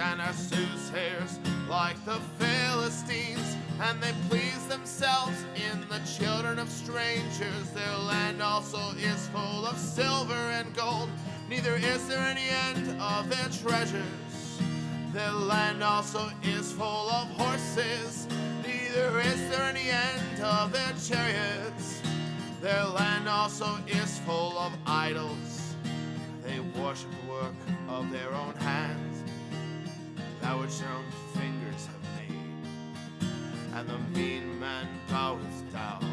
and are soothsayers like the Philistines, and they please themselves in the children of strangers. Their land also is full of silver and gold, neither is there any end of their treasures. Their land also is full of horses, neither is there any end of their chariots. Their land also is full of idols. They worship the work of their own hands, that which their own fingers have made, and the mean man boweth down.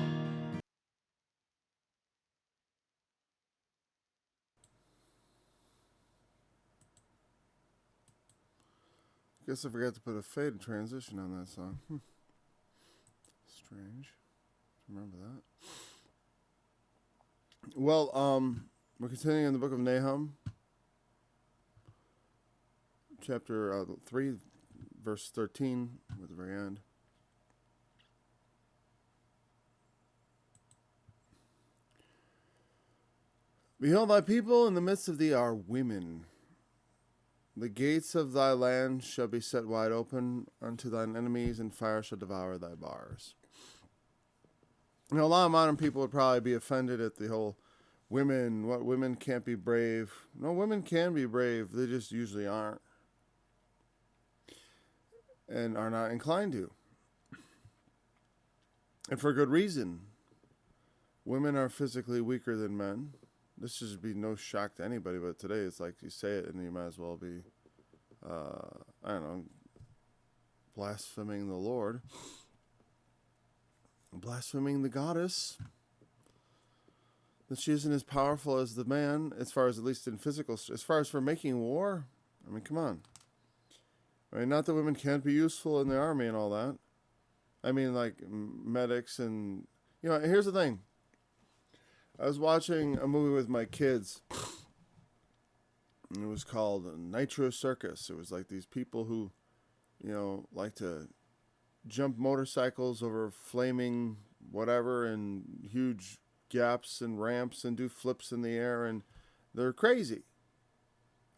Guess I forgot to put a fade transition on that song. Strange. Remember that. Well, we're continuing in the book of Nahum, chapter 3, verse 13, at the very end. Behold, thy people in the midst of thee are women. The gates of thy land shall be set wide open unto thine enemies, and fire shall devour thy bars. You know, a lot of modern people would probably be offended at the whole women, what women can't be brave. No, women can be brave. They just usually aren't. And are not inclined to. And for good reason. Women are physically weaker than men. This should be no shock to anybody, but today it's like you say it and you might as well be, I don't know, blaspheming the Lord. Blaspheming the goddess. That she isn't as powerful as the man, as far as at least in physical, as far as for making war. I mean, come on. I mean, not that women can't be useful in the army and all that. I mean, like medics and, you know, here's the thing. I was watching a movie with my kids. And it was called Nitro Circus. It was like these people who, you know, like to jump motorcycles over flaming whatever and huge gaps and ramps and do flips in the air, and they're crazy.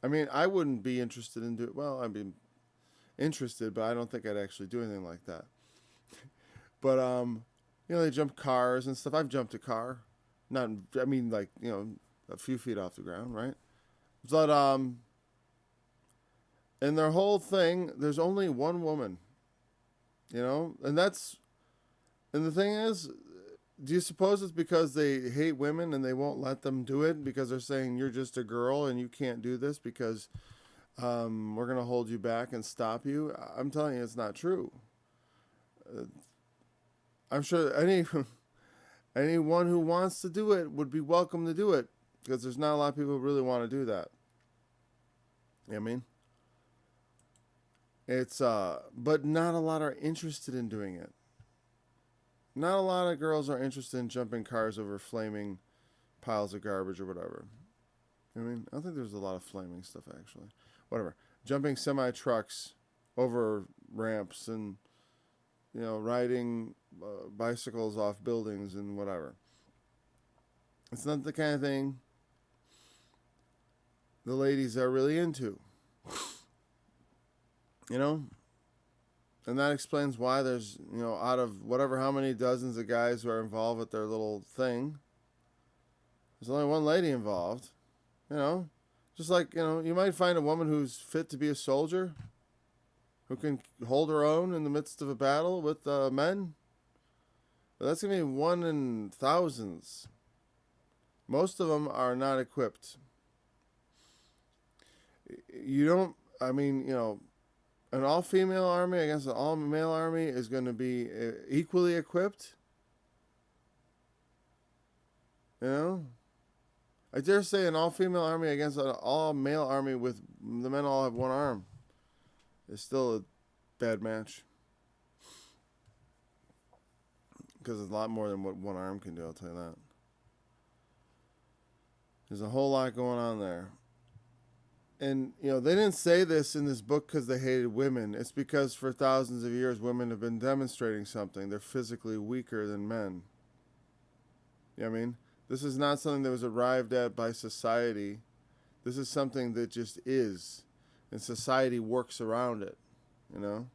I mean, I wouldn't be interested in doing, well, I'd be interested, but I don't think I'd actually do anything like that. But, you know, they jump cars and stuff. I've jumped a car. Not, I mean, like, you know, a few feet off the ground, right? But, in their whole thing, there's only one woman, you know? And the thing is, do you suppose it's because they hate women and they won't let them do it because they're saying you're just a girl and you can't do this because we're going to hold you back and stop you? I'm telling you, it's not true. I'm sure anyone who wants to do it would be welcome to do it because there's not a lot of people who really want to do that. You know what I mean? It's, but not a lot are interested in doing it. Not a lot of girls are interested in jumping cars over flaming piles of garbage or whatever. I mean, I don't think there's a lot of flaming stuff, actually. Whatever. Jumping semi-trucks over ramps and, you know, riding bicycles off buildings and whatever. It's not the kind of thing the ladies are really into. You know? And that explains why there's, you know, out of whatever how many dozens of guys who are involved with their little thing, there's only one lady involved. You know? Just like, you know, you might find a woman who's fit to be a soldier, who can hold her own in the midst of a battle with men. But that's going to be one in thousands. Most of them are not equipped. You don't, I mean, you know, an all-female army against an all-male army is going to be equally equipped. You know? I dare say an all-female army against an all-male army with the men all have one arm is still a bad match. Because it's a lot more than what one arm can do, I'll tell you that. There's a whole lot going on there. And, you know, they didn't say this in this book because they hated women. It's because for thousands of years, women have been demonstrating something. They're physically weaker than men. You know what I mean? This is not something that was arrived at by society. This is something that just is. and society works around it, you know.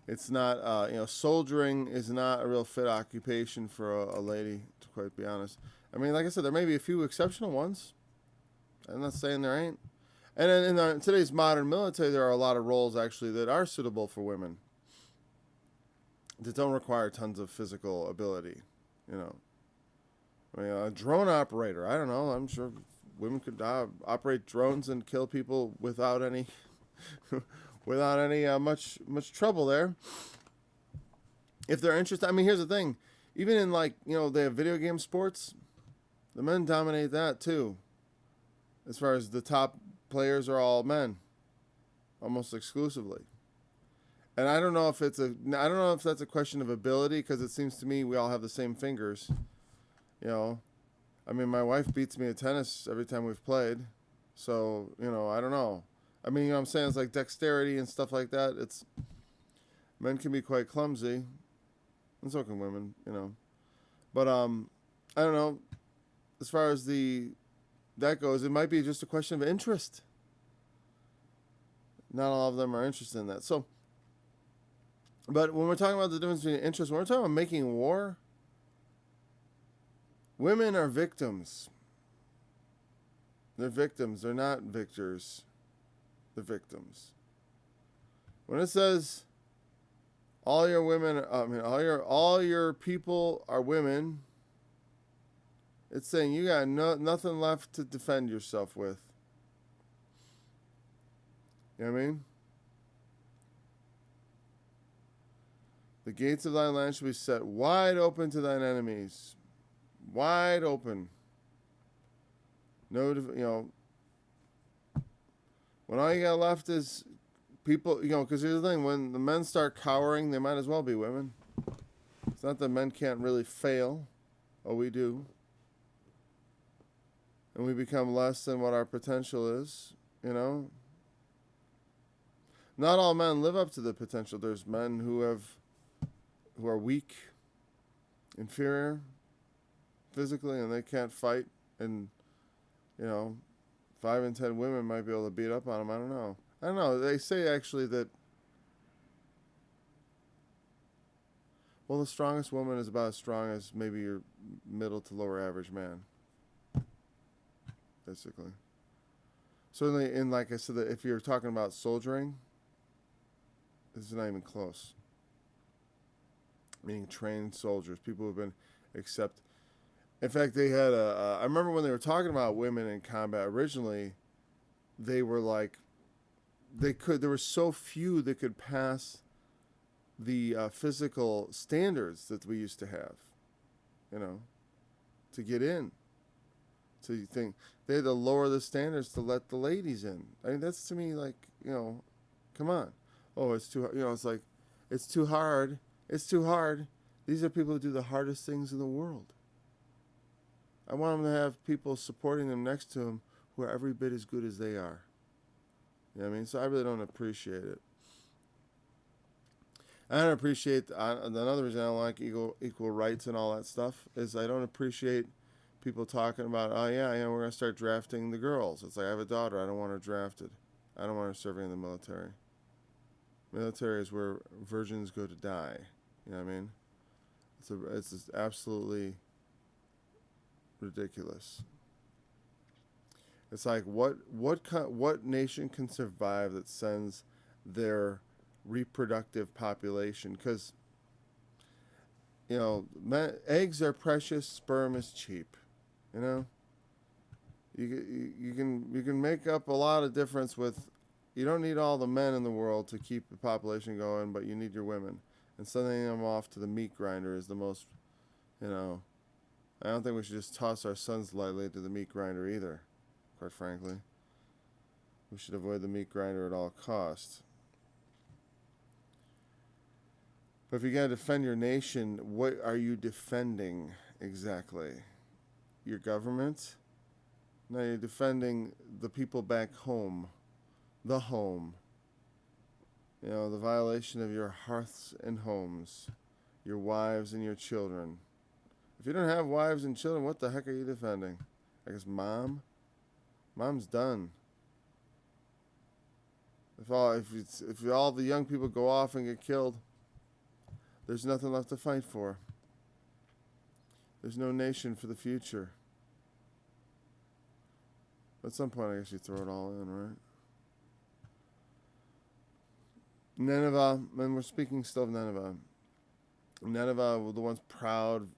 It's not, soldiering is not a real fit occupation for a lady, to quite be honest. I mean, like I said, there may be a few exceptional ones. I'm not saying there ain't. And in today's modern military, there are a lot of roles, actually, that are suitable for women, that don't require tons of physical ability, you know. I mean, a drone operator, I don't know, I'm sure women could operate drones and kill people without any much trouble there, if they're interested. I mean, here's the thing, even in, like, they have video game sports, the men dominate that too. As far as the top players are all men, almost exclusively. And I don't know if that's a question of ability, because it seems to me we all have the same fingers. I mean, my wife beats me at tennis every time we've played. So, I don't know. I mean, what I'm saying? It's like dexterity and stuff like that. Men can be quite clumsy. And so can women, But, I don't know. As far as that goes, it might be just a question of interest. Not all of them are interested in that. So, but when we're talking about the difference between interest, when we're talking about making war, women are victims. They're victims. They're not victors. They're victims. When it says all your people are women, it's saying you got nothing left to defend yourself with. You know what I mean? The gates of thy land shall be set wide open to thine enemies. Wide open. No, when all you got left is people, because here's the thing, when the men start cowering, they might as well be women. It's not that men can't really fail. Oh, we do. And we become less than what our potential is, Not all men live up to the potential. There's men who are weak, inferior physically, and they can't fight. And, 5 in 10 women might be able to beat up on them. I don't know. They say actually that, well, the strongest woman is about as strong as maybe your middle to lower average man. Basically. Certainly, like I said, that if you're talking about soldiering, this is not even close. Meaning trained soldiers, people who have been accepted. In fact, they had I remember when they were talking about women in combat originally, they were like, there were so few that could pass the physical standards that we used to have, to get in. So you think they had to lower the standards to let the ladies in. I mean, that's to me like, come on. Oh, it's too, it's like, it's too hard. It's too hard. These are people who do the hardest things in the world. I want them to have people supporting them next to them who are every bit as good as they are. You know what I mean? So I really don't appreciate it. I don't appreciate, another reason I don't like equal rights and all that stuff is I don't appreciate people talking about, oh yeah, we're going to start drafting the girls. It's like, I have a daughter, I don't want her drafted. I don't want her serving in the military. Military is where virgins go to die. You know what I mean? It's just absolutely ridiculous. It's like, what nation can survive that sends their reproductive population? Because, eggs are precious, sperm is cheap. You can make up a lot of difference with. You don't need all the men in the world to keep the population going, but you need your women. And sending them off to the meat grinder is the most, I don't think we should just toss our sons lightly to the meat grinder either, quite frankly. We should avoid the meat grinder at all costs. But if you got to defend your nation, what are you defending exactly? Your government? No, you're defending the people back home. The home. The violation of your hearths and homes. Your wives and your children. If you don't have wives and children, what the heck are you defending? I guess mom Mom's done. If all the young people go off and get killed, there's nothing left to fight for. There's no nation for the future. At some point, I guess you throw it all in, right? Nineveh, and we're speaking still of Nineveh. Nineveh were the once proud,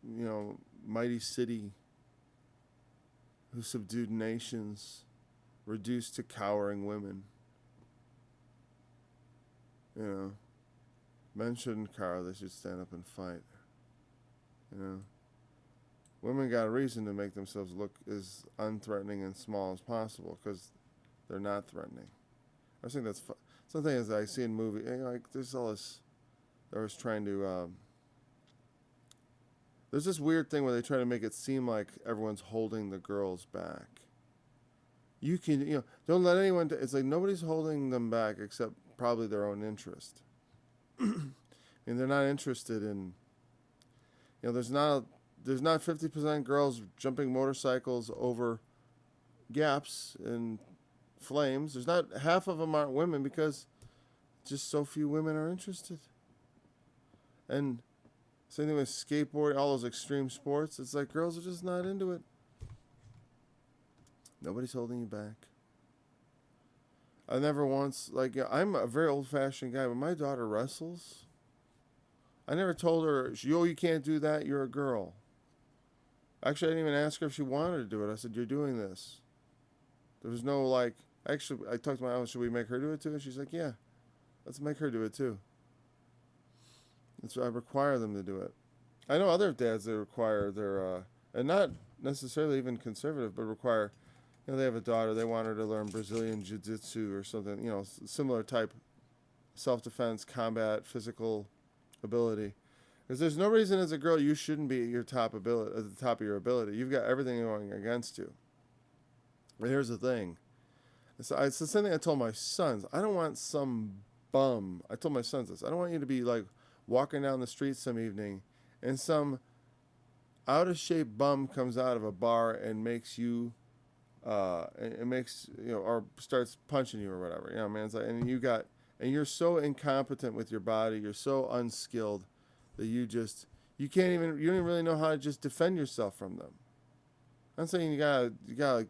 mighty city who subdued nations, reduced to cowering women. Men shouldn't cower, they should stand up and fight. Women got a reason to make themselves look as unthreatening and small as possible because they're not threatening. I think that's something as I see in movies. Like there's all this. They're always trying to. There's this weird thing where they try to make it seem like everyone's holding the girls back. You can, don't let anyone. It's like nobody's holding them back except probably their own interest. And they're not interested in. There's not 50% girls jumping motorcycles over gaps and flames. There's not half of them aren't women because just so few women are interested. And same thing with skateboarding, all those extreme sports. It's like girls are just not into it. Nobody's holding you back. I never once, I'm a very old-fashioned guy, but my daughter wrestles. I never told her, you can't do that, you're a girl. Actually, I didn't even ask her if she wanted to do it. I said, you're doing this. There was no, actually, I talked to my mom, should we make her do it too? And she's like, yeah, let's make her do it too. I require them to do it. I know other dads that require their, and not necessarily even conservative, but require, they have a daughter, they want her to learn Brazilian jiu-jitsu or something, similar type self-defense, combat, physical ability. Because there's no reason as a girl you shouldn't be at your top ability, at the top of your ability. You've got everything going against you. But here's the thing. It's the same thing I told my sons. I don't want some bum. I told my sons this. I don't want you to be walking down the street some evening and some out of shape bum comes out of a bar and makes you, or starts punching you or whatever. Man, it's and you're so incompetent with your body. You're so unskilled. That you don't even really know how to just defend yourself from them. I'm saying you gotta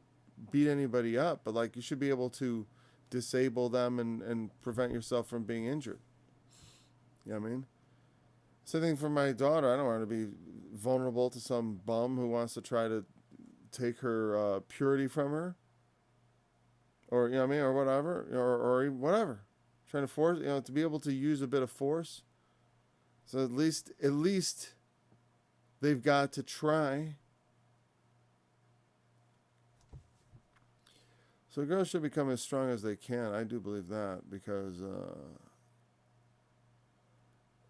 beat anybody up, but you should be able to disable them and prevent yourself from being injured. You know what I mean? Same thing for my daughter. I don't want her to be vulnerable to some bum who wants to try to take her purity from her. Or, or whatever, or whatever. Trying to force, to be able to use a bit of force. So at least they've got to try. So girls should become as strong as they can. I do believe that because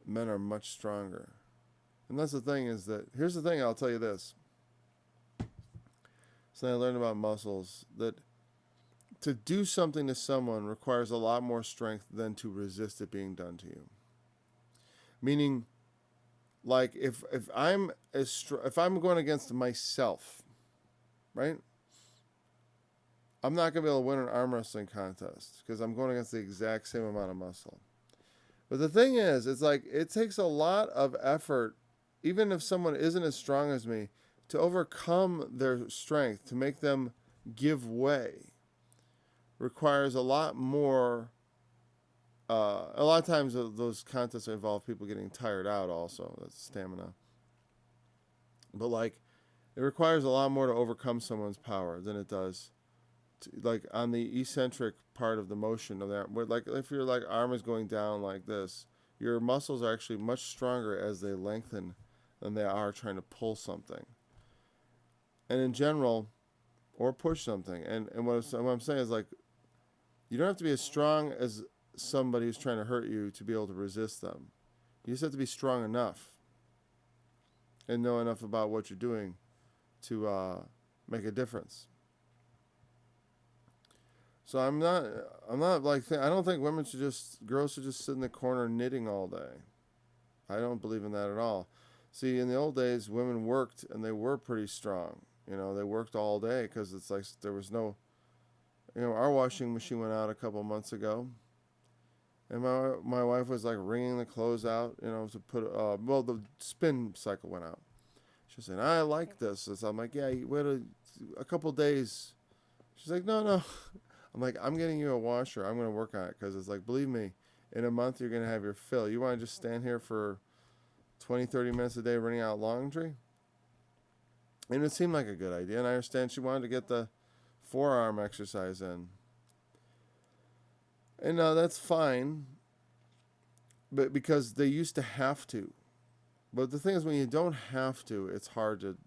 men are much stronger. And that's the thing here's the thing, I'll tell you this. So I learned about muscles, that to do something to someone requires a lot more strength than to resist it being done to you. Meaning, if I'm going against myself, right? I'm not going to be able to win an arm wrestling contest because I'm going against the exact same amount of muscle. But the thing is, it's it takes a lot of effort, even if someone isn't as strong as me, to overcome their strength, to make them give way, requires a lot more. A lot of times those contests involve people getting tired out also. That's stamina. But it requires a lot more to overcome someone's power than it does on the eccentric part of the motion of that. Where if your arm is going down like this, your muscles are actually much stronger as they lengthen than they are trying to pull something. And in general, or push something. And what I'm saying is you don't have to be as strong as somebody who's trying to hurt you to be able to resist them. You just have to be strong enough and know enough about what you're doing to make a difference. So I don't think girls should just sit in the corner knitting all day. I don't believe in that at all. See, in the old days, women worked and they were pretty strong. They worked all day because it's there was no our washing machine went out a couple months ago, and my wife was like wringing the clothes out, to put. Well, the spin cycle went out. She said, "I like this." So I'm like, "Yeah, you wait a couple days." She's like, "No." I'm like, "I'm getting you a washer. I'm going to work on it because it's like, believe me, in a month you're going to have your fill. You want to just stand here for 20, 30 minutes a day running out laundry?" And it seemed like a good idea, and I understand she wanted to get the forearm exercise in. And that's fine, but because they used to have to. But the thing is, when you don't have to, it's hard to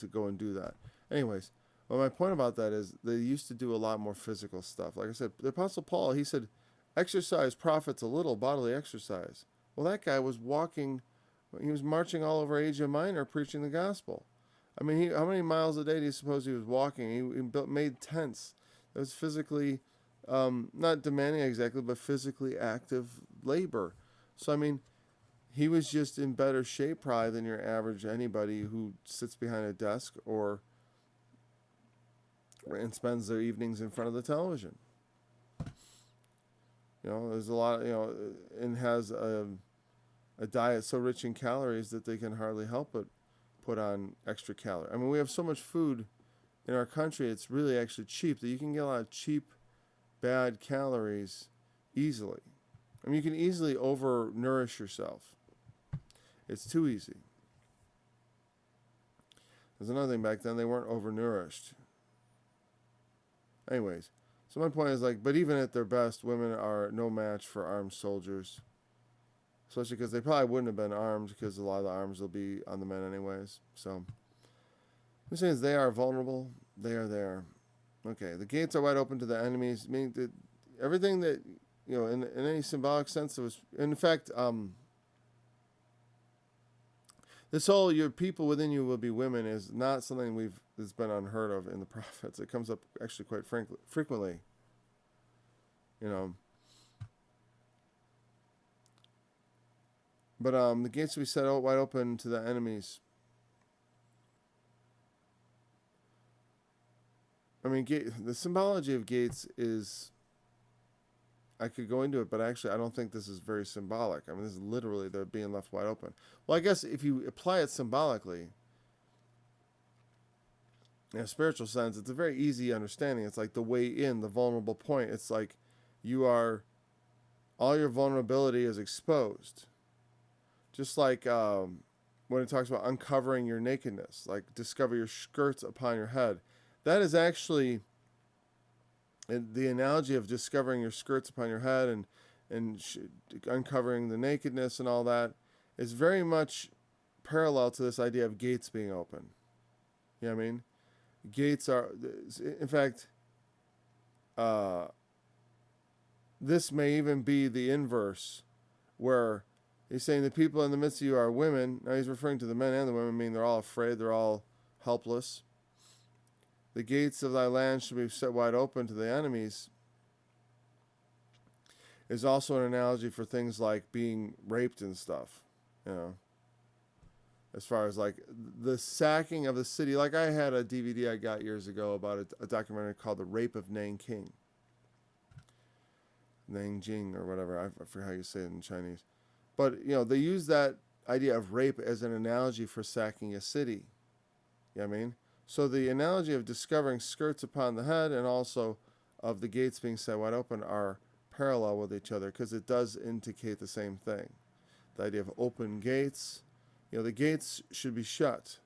go and do that. Anyways, well, my point about that is they used to do a lot more physical stuff. Like I said, the Apostle Paul, he said, exercise profits a little, bodily exercise. Well, that guy was walking, he was marching all over Asia Minor preaching the gospel. I mean, how many miles a day do you suppose he was walking? He made tents. It was physically, not demanding exactly, but physically active labor. So, I mean, he was just in better shape probably than your average anybody who sits behind a desk and spends their evenings in front of the television. There's a lot, and has a diet so rich in calories that they can hardly help but put on extra calories. I mean, we have so much food in our country, it's really actually cheap that you can get a lot of cheap, bad calories easily. I mean, you can easily overnourish yourself. It's too easy. There's another thing, back then they weren't overnourished. Anyways, so my point is but even at their best, women are no match for armed soldiers. Especially because they probably wouldn't have been armed because a lot of the arms will be on the men anyways. So, I'm saying is they are vulnerable. They are there. Okay, the gates are wide open to the enemies. Meaning that everything that, in any symbolic sense, it was, in fact, this whole your people within you will be women is not something that's been unheard of in the prophets. It comes up actually quite frequently. But the gates will be set out wide open to the enemies. I mean, the symbology of gates is, I could go into it, but actually I don't think this is very symbolic. I mean, this is literally they're being left wide open. Well, I guess if you apply it symbolically, in a spiritual sense, it's a very easy understanding. It's like the way in, the vulnerable point. It's like all your vulnerability is exposed. Just like when it talks about uncovering your nakedness, like discover your skirts upon your head. That is actually the analogy of discovering your skirts upon your head and uncovering the nakedness and all that is very much parallel to this idea of gates being open. You know what I mean? Gates are, in fact, this may even be the inverse, where he's saying the people in the midst of you are women. Now he's referring to the men and the women, meaning they're all afraid, they're all helpless. The gates of thy land shall be set wide open to the enemies is also an analogy for things like being raped and stuff, as far as like the sacking of the city. Like I had a DVD I got years ago about a documentary called The Rape of Nanking. Nanjing or whatever, I forget how you say it in Chinese. But, they use that idea of rape as an analogy for sacking a city. You know what I mean? So the analogy of discovering skirts upon the head and also of the gates being set wide open are parallel with each other because it does indicate the same thing. The idea of open gates, the gates should be shut.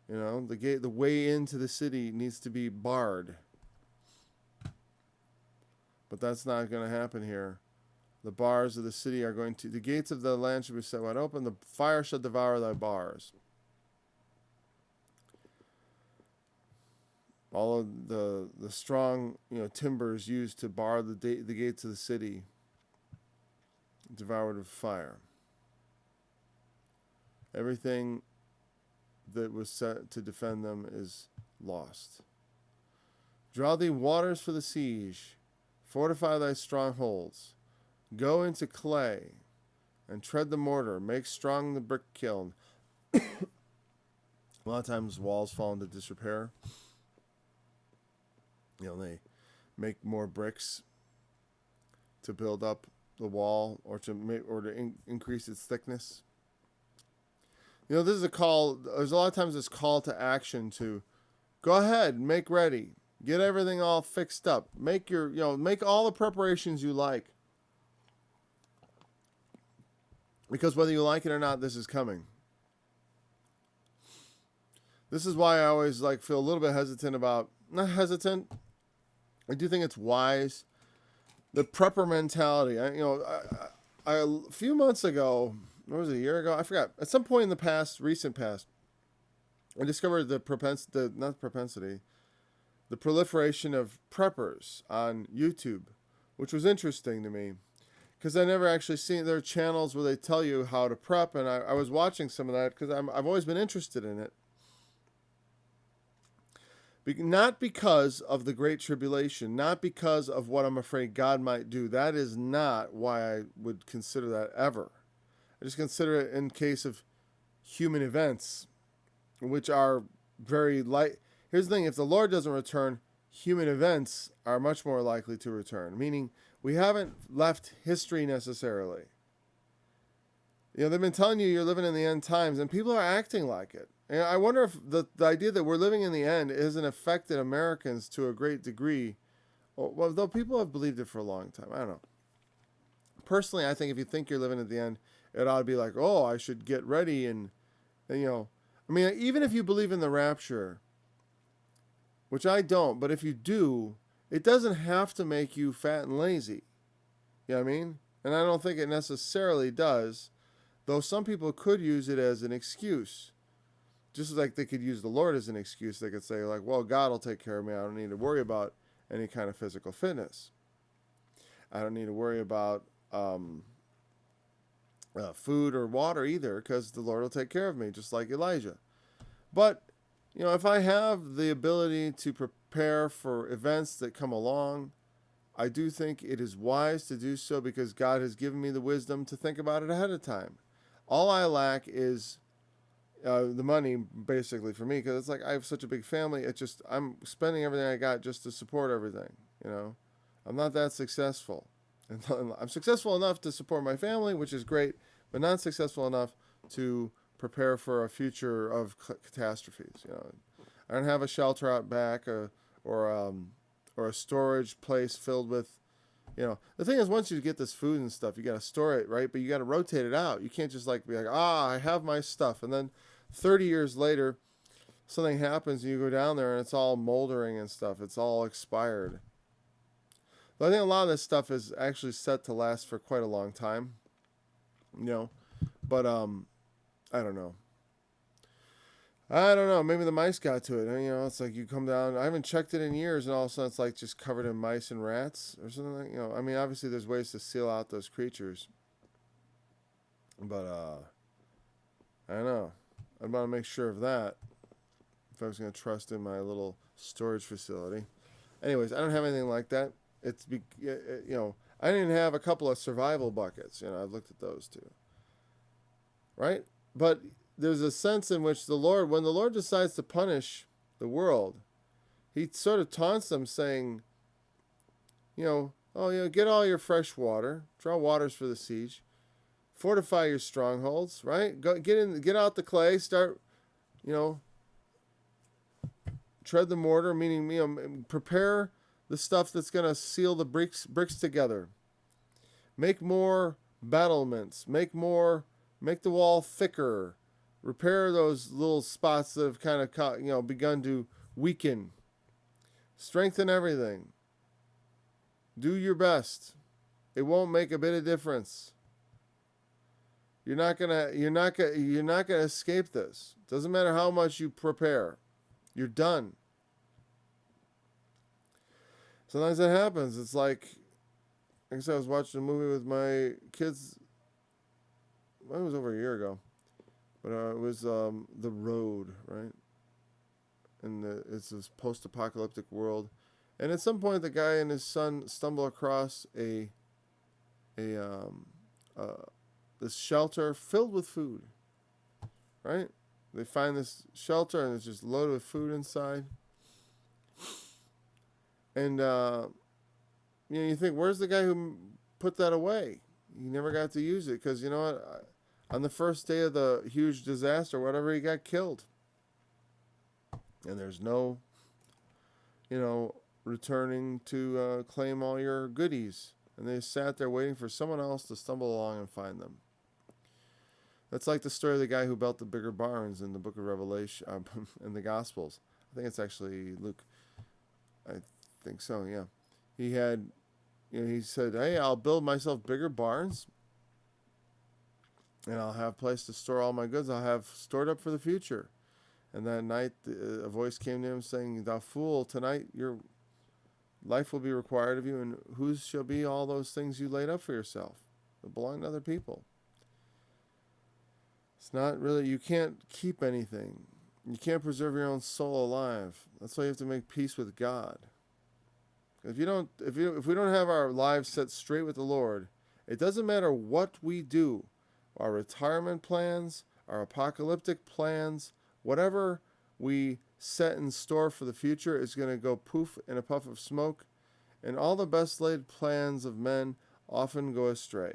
The way into the city needs to be barred. But that's not going to happen here. The bars of the city the gates of the land shall be set wide open. The fire shall devour thy bars. All of the strong, timbers used to bar the gates of the city, devoured with fire. Everything that was set to defend them is lost. Draw thee waters for the siege. Fortify thy strongholds. Go into clay and tread the mortar. Make strong the brickkiln. A lot of times walls fall into disrepair. They make more bricks to build up the wall or to increase its thickness. This is a call. There's a lot of times this call to action to go ahead, make ready, get everything all fixed up, make make all the preparations you like. Because whether you like it or not, this is coming. This is why I always feel a little bit hesitant about, not hesitant, I do think it's wise. The prepper mentality. A few months ago, what was it, a year ago? I forgot. At some point in the recent past, I discovered the proliferation of preppers on YouTube, which was interesting to me because I never actually seen their channels where they tell you how to prep, and I was watching some of that because I've always been interested in it. Not because of the Great Tribulation, not because of what I'm afraid God might do. That is not why I would consider that ever. I just consider it in case of human events, which are very light. Here's the thing, if the Lord doesn't return, human events are much more likely to return, meaning we haven't left history necessarily. They've been telling you you're living in the end times, and people are acting like it. And I wonder if the idea that we're living in the end hasn't affected Americans to a great degree. Well, though people have believed it for a long time. I don't know. Personally, I think if you think you're living at the end, it ought to be like, oh, I should get ready. And even if you believe in the rapture, which I don't, but if you do, it doesn't have to make you fat and lazy. You know what I mean? And I don't think it necessarily does, though some people could use it as an excuse. Just like they could use the Lord as an excuse. They could say, well, God will take care of me. I don't need to worry about any kind of physical fitness. I don't need to worry about food or water either, because the Lord will take care of me, just like Elijah. But, if I have the ability to prepare for events that come along, I do think it is wise to do so because God has given me the wisdom to think about it ahead of time. All I lack is the money, basically, for me, because it's like I have such a big family. I'm spending everything I got just to support everything. I'm not that successful. And I'm successful enough to support my family, which is great, but not successful enough to prepare for a future of catastrophes. I don't have a shelter out back or a storage place filled with. The thing is, once you get this food and stuff, you got to store it, right? But you got to rotate it out. You can't just be like, I have my stuff. And then 30 years later, something happens and you go down there and it's all moldering and stuff. It's all expired. But I think a lot of this stuff is actually set to last for quite a long time. But I don't know. Maybe the mice got to it. It's like you come down. I haven't checked it in years, and all of a sudden it's just covered in mice and rats or something. Obviously there's ways to seal out those creatures. But I don't know. I'd want to make sure of that if I was going to trust in my little storage facility. Anyways, I don't have anything like that. I didn't even have a couple of survival buckets. I've looked at those too. Right? But there's a sense in which when the Lord decides to punish the world, he sort of taunts them saying, get all your fresh water, draw waters for the siege, fortify your strongholds, right? Get out the clay, start, tread the mortar, meaning, prepare the stuff that's going to seal the bricks together. Make more battlements, make the wall thicker. Repair those little spots that have kind of, begun to weaken. Strengthen everything. Do your best. It won't make a bit of difference. You're not gonna escape this. Doesn't matter how much you prepare. You're done. Sometimes that happens. It's like I said, I was watching a movie with my kids. It was over a year ago. But it was The Road, right? And it's this post-apocalyptic world. And at some point, the guy and his son stumble across this shelter filled with food, right? They find this shelter and it's just loaded with food inside. And you think, where's the guy who put that away? He never got to use it because, you know what? On the first day of the huge disaster, whatever, he got killed. And there's no, returning to claim all your goodies. And they sat there waiting for someone else to stumble along and find them. That's like the story of the guy who built the bigger barns in the book of Revelation, in the Gospels. I think it's actually Luke. I think so, yeah. He had, he said, hey, I'll build myself bigger barns, and I'll have a place to store all my goods. I'll have stored up for the future. And that night, a voice came to him saying, thou fool, tonight your life will be required of you, and whose shall be all those things you laid up for yourself that belong to other people? It's not really, you can't keep anything. You can't preserve your own soul alive. That's why you have to make peace with God. If we don't have our lives set straight with the Lord, it doesn't matter what we do. Our retirement plans, our apocalyptic plans, whatever we set in store for the future is going to go poof in a puff of smoke, and all the best laid plans of men often go astray.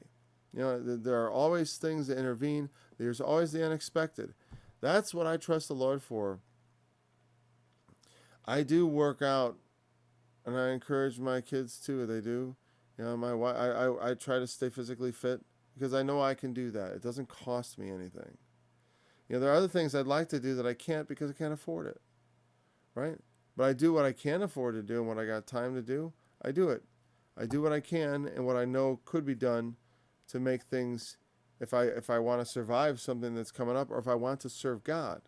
There are always things that intervene. There's always the unexpected. That's what I trust the Lord for. I do work out, and I encourage my kids too. They do. My wife. I try to stay physically fit because I know I can do that. It doesn't cost me anything. There are other things I'd like to do that I can't because I can't afford it, right? But I do what I can afford to do, and what I got time to do, I do it. I do what I can and what I know could be done to make things, if I want to survive something that's coming up, or if I want to serve God.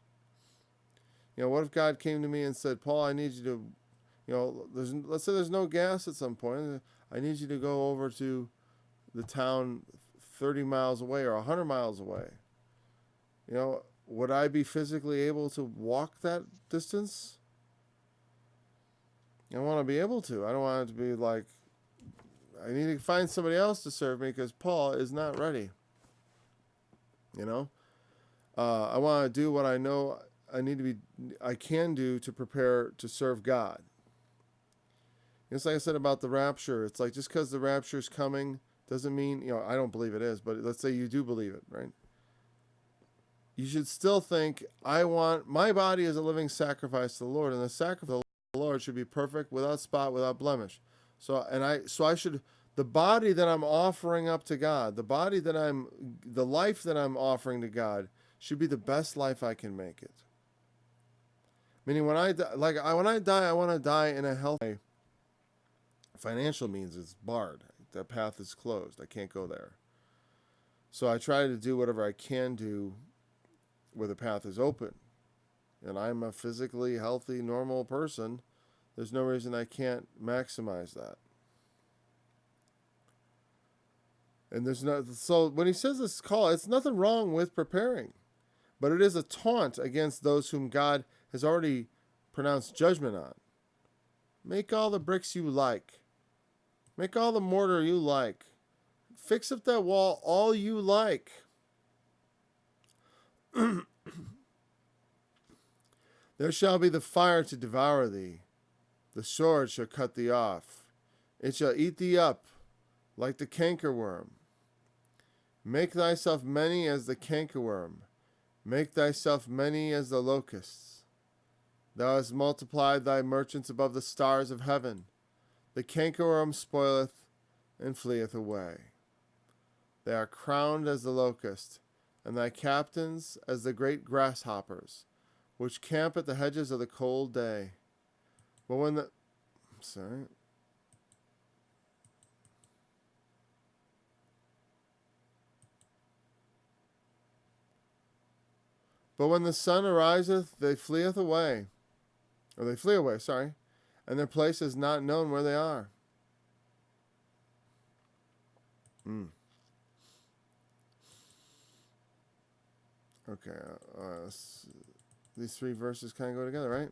What if God came to me and said, Paul, I need you to, let's say there's no gas at some point. I need you to go over to the town 30 miles away or 100 miles away. Would I be physically able to walk that distance? I want to be able to. I don't want it to be like, I need to find somebody else to serve me because Paul is not ready. I want to do what I know I can do to prepare to serve God. It's like I said about the rapture. It's like just because the rapture is coming doesn't mean, I don't believe it is, but let's say you do believe it, right? You should still think, my body is a living sacrifice to the Lord, and the sacrifice of the Lord should be perfect, without spot, without blemish. The body that I'm offering up to God, the life that I'm offering to God should be the best life I can make it. Meaning when I die, I want to die in a healthy way. Financial means it's barred. That path is closed. I can't go there. So I try to do whatever I can do where the path is open. And I'm a physically healthy, normal person. There's no reason I can't maximize that. And so when he says this call, it's nothing wrong with preparing, but it is a taunt against those whom God has already pronounced judgment on. Make all the bricks you like. Make all the mortar you like. Fix up that wall all you like. There shall be the fire to devour thee. The sword shall cut thee off. It shall eat thee up like the cankerworm. Make thyself many as the cankerworm. Make thyself many as the locusts. Thou hast multiplied thy merchants above the stars of heaven. The cankerworm spoileth and fleeth away. They are crowned as the locust, and thy captains as the great grasshoppers, which camp at the hedges of the cold day. But when the... Sorry. But when the sun ariseth, they fleeth away. Or they flee away, sorry. And their place is not known where they are. Okay. These three verses kind of go together, right?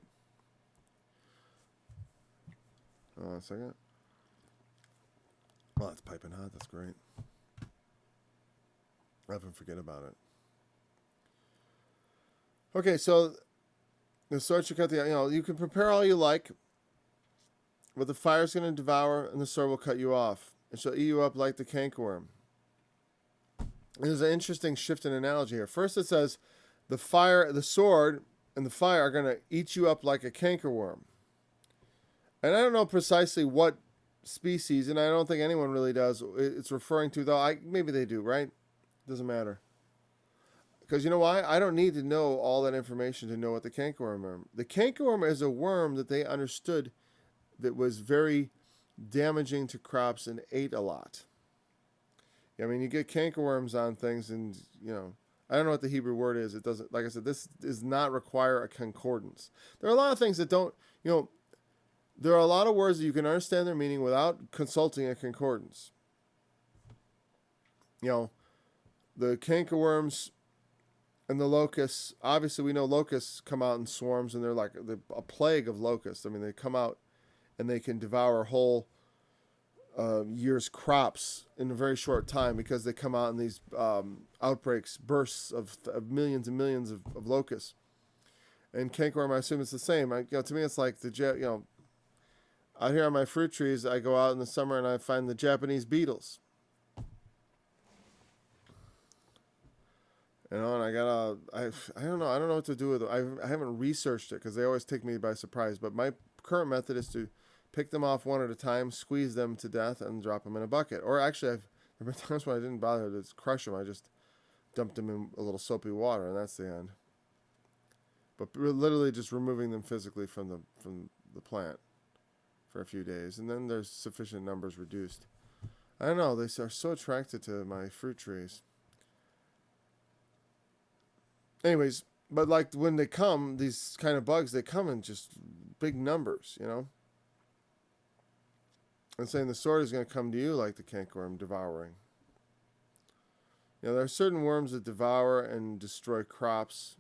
Hold on a second. Oh, it's piping hot. That's great. I often forget about it. Okay, so the sword should cut the... you can prepare all you like. But the fire is going to devour, and the sword will cut you off. It shall eat you up like the cankerworm. There's an interesting shift in analogy here. First it says, the fire, the sword, and the fire are going to eat you up like a cankerworm. And I don't know precisely what species, and I don't think anyone really does, it's referring to, though maybe they do, right? Doesn't matter. Because you know why? I don't need to know all that information to know what the cankerworm is. The cankerworm is a worm that they understood that was very damaging to crops and ate a lot. I mean, you get cankerworms on things, and, you know, I don't know what the Hebrew word is. It doesn't, like I said, this does not require a concordance. There are a lot of things that don't, you know, there are a lot of words that you can understand their meaning without consulting a concordance. You know, the cankerworms and the locusts, obviously we know locusts come out in swarms, and they're like a plague of locusts. I mean, they come out and they can devour whole year's crops in a very short time because they come out in these outbreaks, bursts of millions and millions of locusts. And cankerworm, I assume it's the same. To me, it's like out here on my fruit trees, I go out in the summer and I find the Japanese beetles. You know, and I don't know what to do with it. I haven't researched it because they always take me by surprise. But my current method is to pick them off one at a time, squeeze them to death, and drop them in a bucket. Or actually, there have been times when I didn't bother to crush them. I just dumped them in a little soapy water, and that's the end. But literally just removing them physically from the plant for a few days, and then there's sufficient numbers reduced. I don't know. They are so attracted to my fruit trees. Anyways, but like when they come, these kind of bugs, they come in just big numbers, you know. And saying the sword is going to come to you like the cankerworm, devouring. You know, there are certain worms that devour and destroy crops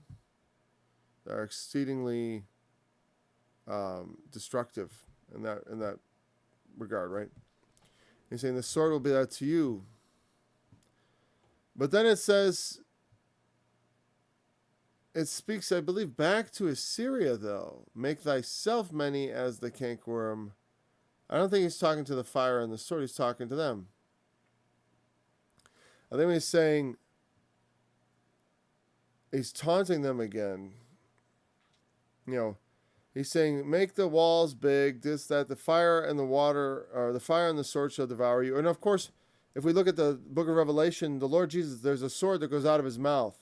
that are exceedingly destructive in that regard, right? He's saying the sword will be that to you. But then it says, it speaks, I believe, back to Assyria, though. Make thyself many as the cankerworm. I don't think he's talking to the fire and the sword. He's talking to them. I think he's saying, he's taunting them again. You know, he's saying, make the walls big, this, that, the fire and the water, or the fire and the sword shall devour you. And of course, if we look at the book of Revelation, the Lord Jesus, there's a sword that goes out of his mouth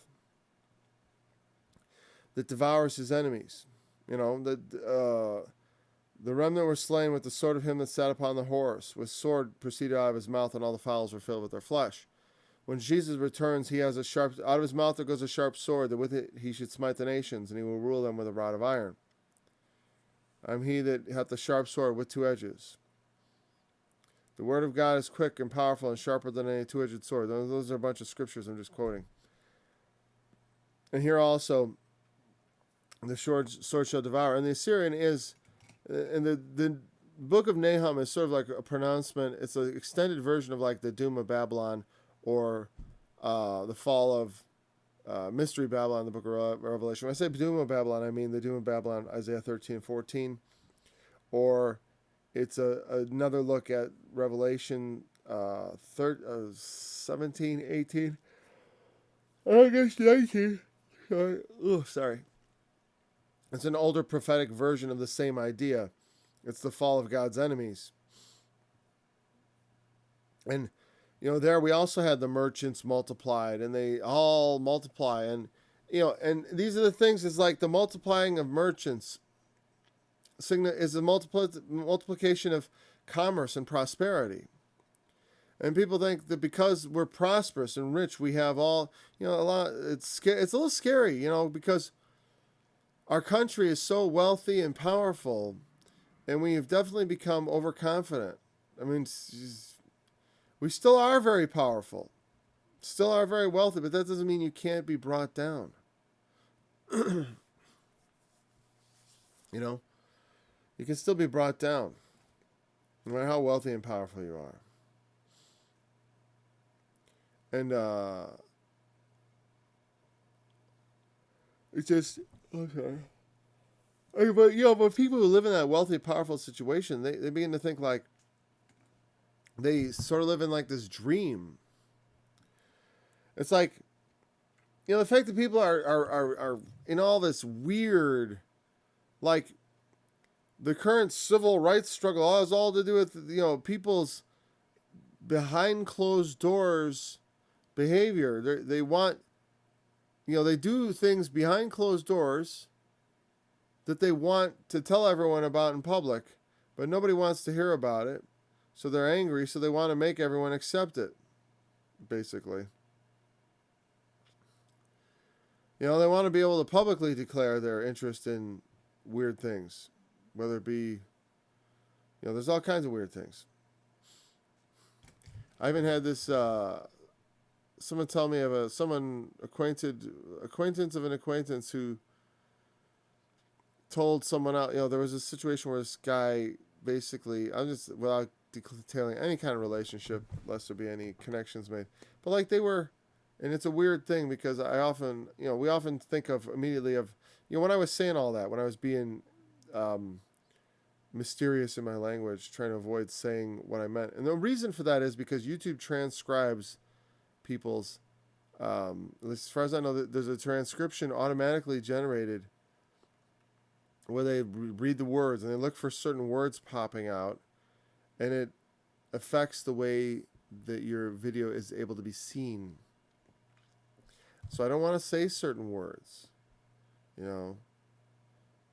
that devours his enemies. You know, the remnant were slain with the sword of him that sat upon the horse, with sword proceeded out of his mouth, and all the fowls were filled with their flesh. When Jesus returns, he has out of his mouth there goes a sharp sword, that with it he should smite the nations, and he will rule them with a rod of iron. I'm he that hath the sharp sword with two edges. The word of God is quick and powerful and sharper than any two-edged sword. Those are a bunch of scriptures I'm just quoting. And here also, the sword shall devour. And the Assyrian is, and the book of Nahum is sort of like a pronouncement. It's an extended version of like the doom of Babylon, or the fall of Mystery Babylon, the book of Revelation. When I say doom of Babylon, I mean the doom of Babylon, Isaiah 13:14. Or it's another look at Revelation 17, 18. I guess 19. Sorry. It's an older prophetic version of the same idea. It's the fall of God's enemies. And, you know, there we also had the merchants multiplied, and they all multiply. And, you know, and these are the things, it's like the multiplying of merchants is a multiplication of commerce and prosperity. And people think that because we're prosperous and rich, we have all, you know, a lot. It's a little scary, you know, because our country is so wealthy and powerful, and we have definitely become overconfident. I mean, we still are very powerful, still are very wealthy, but that doesn't mean you can't be brought down. You know, you can still be brought down, no matter how wealthy and powerful you are. And it's just, okay. But but people who live in that wealthy, powerful situation, they begin to think like they sort of live in like this dream. It's like, the fact that people are in all this weird, like the current civil rights struggle has all to do with people's behind closed doors behavior. They want, they do things behind closed doors that they want to tell everyone about in public, but nobody wants to hear about it. So they're angry, so they want to make everyone accept it, basically. They want to be able to publicly declare their interest in weird things, whether it be, there's all kinds of weird things. I even had this, someone tell me of acquaintance of an acquaintance who told someone out, there was a situation where this guy basically, I'm just, without detailing any kind of relationship, lest there be any connections made, but like they were, and it's a weird thing because I often, we often think of immediately of, when I was saying all that, when I was being mysterious in my language, trying to avoid saying what I meant. And the reason for that is because YouTube transcribes people's, at least as far as I know, there's a transcription automatically generated where they read the words and they look for certain words popping out, and it affects the way that your video is able to be seen. So I don't want to say certain words, They're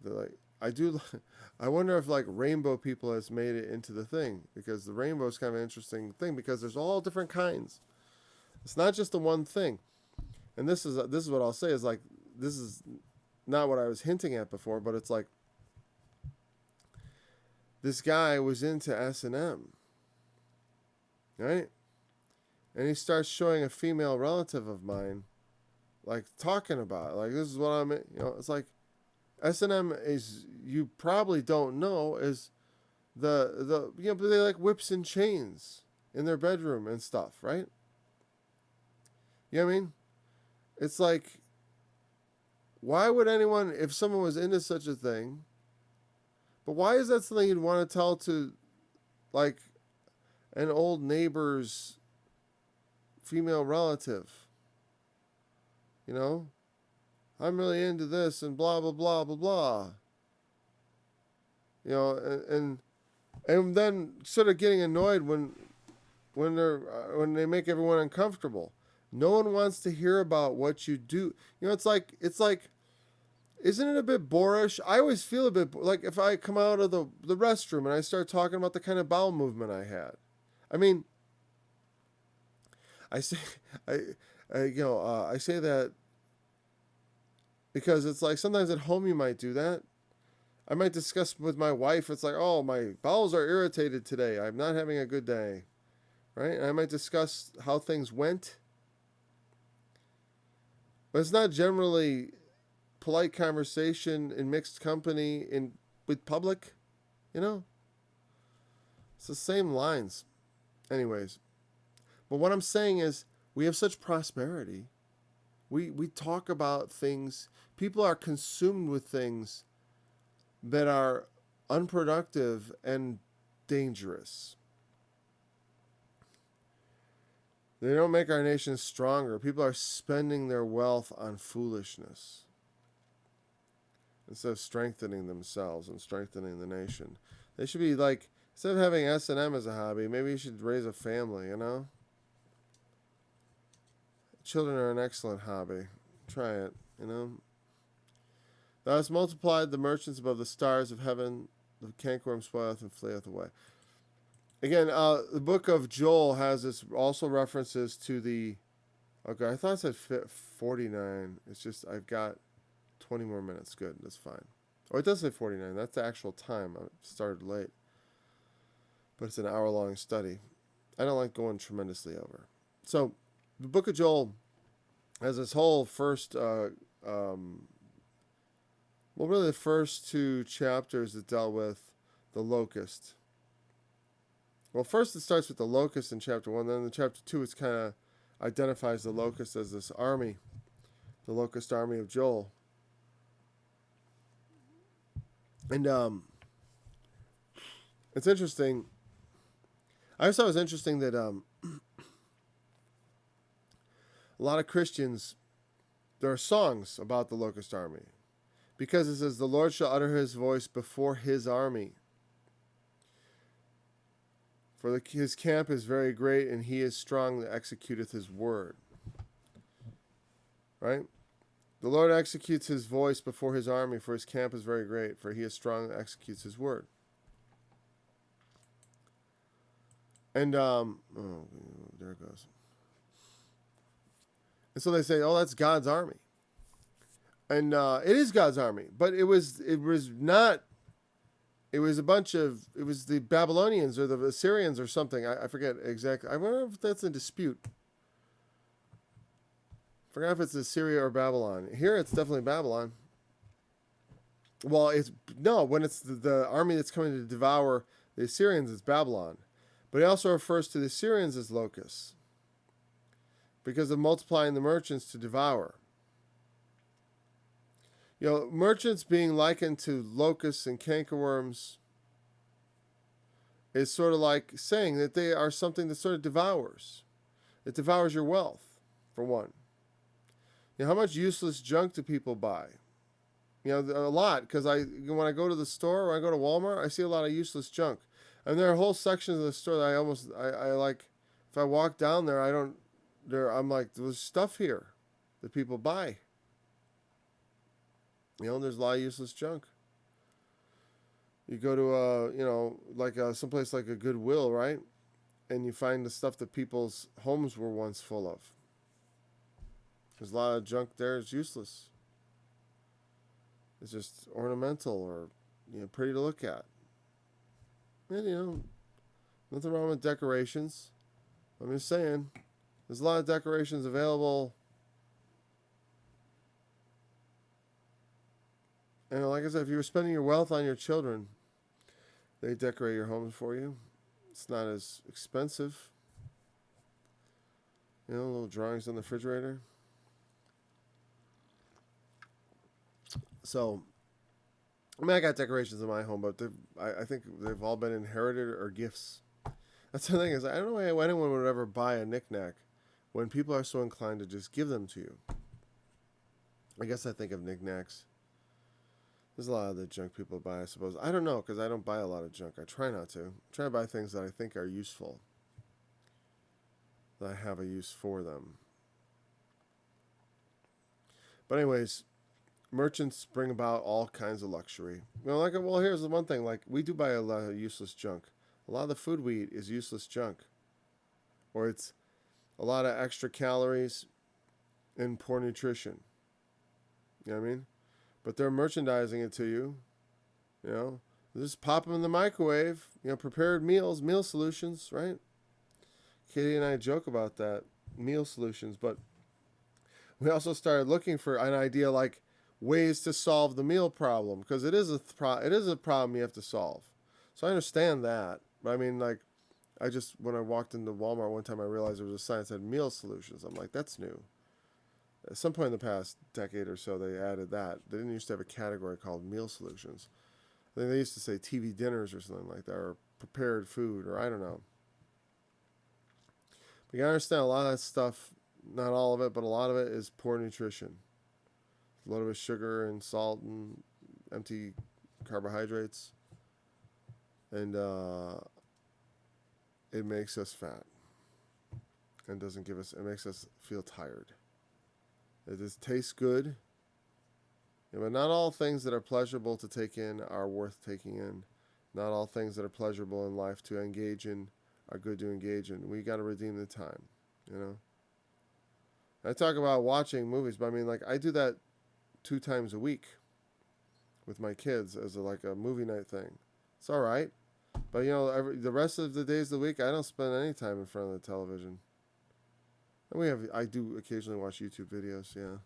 like, I wonder if like rainbow people has made it into the thing, because the rainbow is kind of an interesting thing because there's all different kinds. It's not just the one thing. And this is what I'll say is like, this is not what I was hinting at before, but it's like this guy was into S&M, right? And he starts showing a female relative of mine, like talking about it. Like, this is what I'm, it's like S&M is, you probably don't know, is but they like whips and chains in their bedroom and stuff, right? You know what I mean? It's like, why would anyone, if someone was into such a thing, but why is that something you'd want to tell to, like, an old neighbor's female relative? I'm really into this and blah, blah, blah, blah, blah. And then sort of getting annoyed when they make everyone uncomfortable. No one wants to hear about what you do. It's like, isn't it a bit boorish? I always feel a bit like if I come out of the restroom and I start talking about the kind of bowel movement I had. I mean, I say that because it's like sometimes at home you might do that. I might discuss with my wife. It's like, oh, my bowels are irritated today. I'm not having a good day, right? And I might discuss how things went. But it's not generally polite conversation in mixed company with public, It's the same lines. Anyways. But what I'm saying is we have such prosperity. We talk about things. People are consumed with things that are unproductive and dangerous. They don't make our nation stronger. People are spending their wealth on foolishness instead of strengthening themselves and strengthening the nation. They should be like, instead of having S&M as a hobby, maybe you should raise a family, Children are an excellent hobby. Try it, Thou hast multiplied the merchants above the stars of heaven. The cankerworm spoileth and fleeth away. Again, the book of Joel has this also references to the... Okay, I thought it said 49. It's just I've got 20 more minutes. Good, that's fine. Oh, it does say 49. That's the actual time. I started late. But it's an hour-long study. I don't like going tremendously over. So, the book of Joel has this whole first... really the first two chapters that dealt with the locust. Well, first it starts with the locust in chapter 1. Then in chapter 2, it kind of identifies the locust as this army, the locust army of Joel. And it's interesting. I always thought it was interesting that a lot of Christians, there are songs about the locust army. Because it says, the Lord shall utter his voice before his army. For his camp is very great, and he is strong that executeth his word. Right? The Lord executes his voice before his army, for his camp is very great, for he is strong that executes his word. And, oh, there it goes. And so they say, oh, that's God's army. And it is God's army, but it was not. It was the Babylonians or the Assyrians or something. I forget exactly. I wonder if that's in dispute. I forgot if it's Assyria or Babylon. Here it's definitely Babylon. Well, when it's the army that's coming to devour the Assyrians, it's Babylon. But he also refers to the Assyrians as locusts because of multiplying the merchants to devour. Merchants being likened to locusts and cankerworms is sort of like saying that they are something that sort of devours. It devours your wealth, for one. How much useless junk do people buy? A lot, because when I go to the store or I go to Walmart, I see a lot of useless junk. And there are whole sections of the store that I like, if I walk down there, I'm like, there's stuff here that people buy. There's a lot of useless junk. You go to someplace like a Goodwill, right? And you find the stuff that people's homes were once full of. There's a lot of junk there. It's useless. It's just ornamental or pretty to look at. And nothing wrong with decorations. I'm just saying, there's a lot of decorations available. And like I said, if you were spending your wealth on your children, they decorate your homes for you. It's not as expensive. Little drawings on the refrigerator. So, I got decorations in my home, but I think they've all been inherited or gifts. That's the thing is, I don't know why anyone would ever buy a knickknack when people are so inclined to just give them to you. I guess I think of knickknacks. There's a lot of the junk people buy, I suppose. I don't know, because I don't buy a lot of junk. I try not to. I try to buy things that I think are useful, that I have a use for them. But anyways, merchants bring about all kinds of luxury. Here's the one thing. We do buy a lot of useless junk. A lot of the food we eat is useless junk. Or it's a lot of extra calories and poor nutrition. You know what I mean? But they're merchandising it to you. Just pop them in the microwave. Prepared meals, meal solutions, right? Katie and I joke about that, meal solutions. But we also started looking for an idea like ways to solve the meal problem, because it is a problem you have to solve. So I understand that. But when I walked into Walmart one time, I realized there was a sign that said meal solutions. I'm like, that's new. At some point in the past decade or so, they added that. They didn't used to have a category called meal solutions. I think they used to say TV dinners or something like that, or prepared food, or I don't know. But you gotta understand, a lot of that stuff, not all of it, but a lot of it is poor nutrition. A lot of it is sugar and salt and empty carbohydrates. And it makes us fat. And it makes us feel tired. It just tastes good. But not all things that are pleasurable to take in are worth taking in. Not all things that are pleasurable in life to engage in are good to engage in. We got to redeem the time, I talk about watching movies, but I do that 2 times a week with my kids as a movie night thing. It's all right. But, the rest of the days of the week, I don't spend any time in front of the television. And I do occasionally watch YouTube videos, yeah.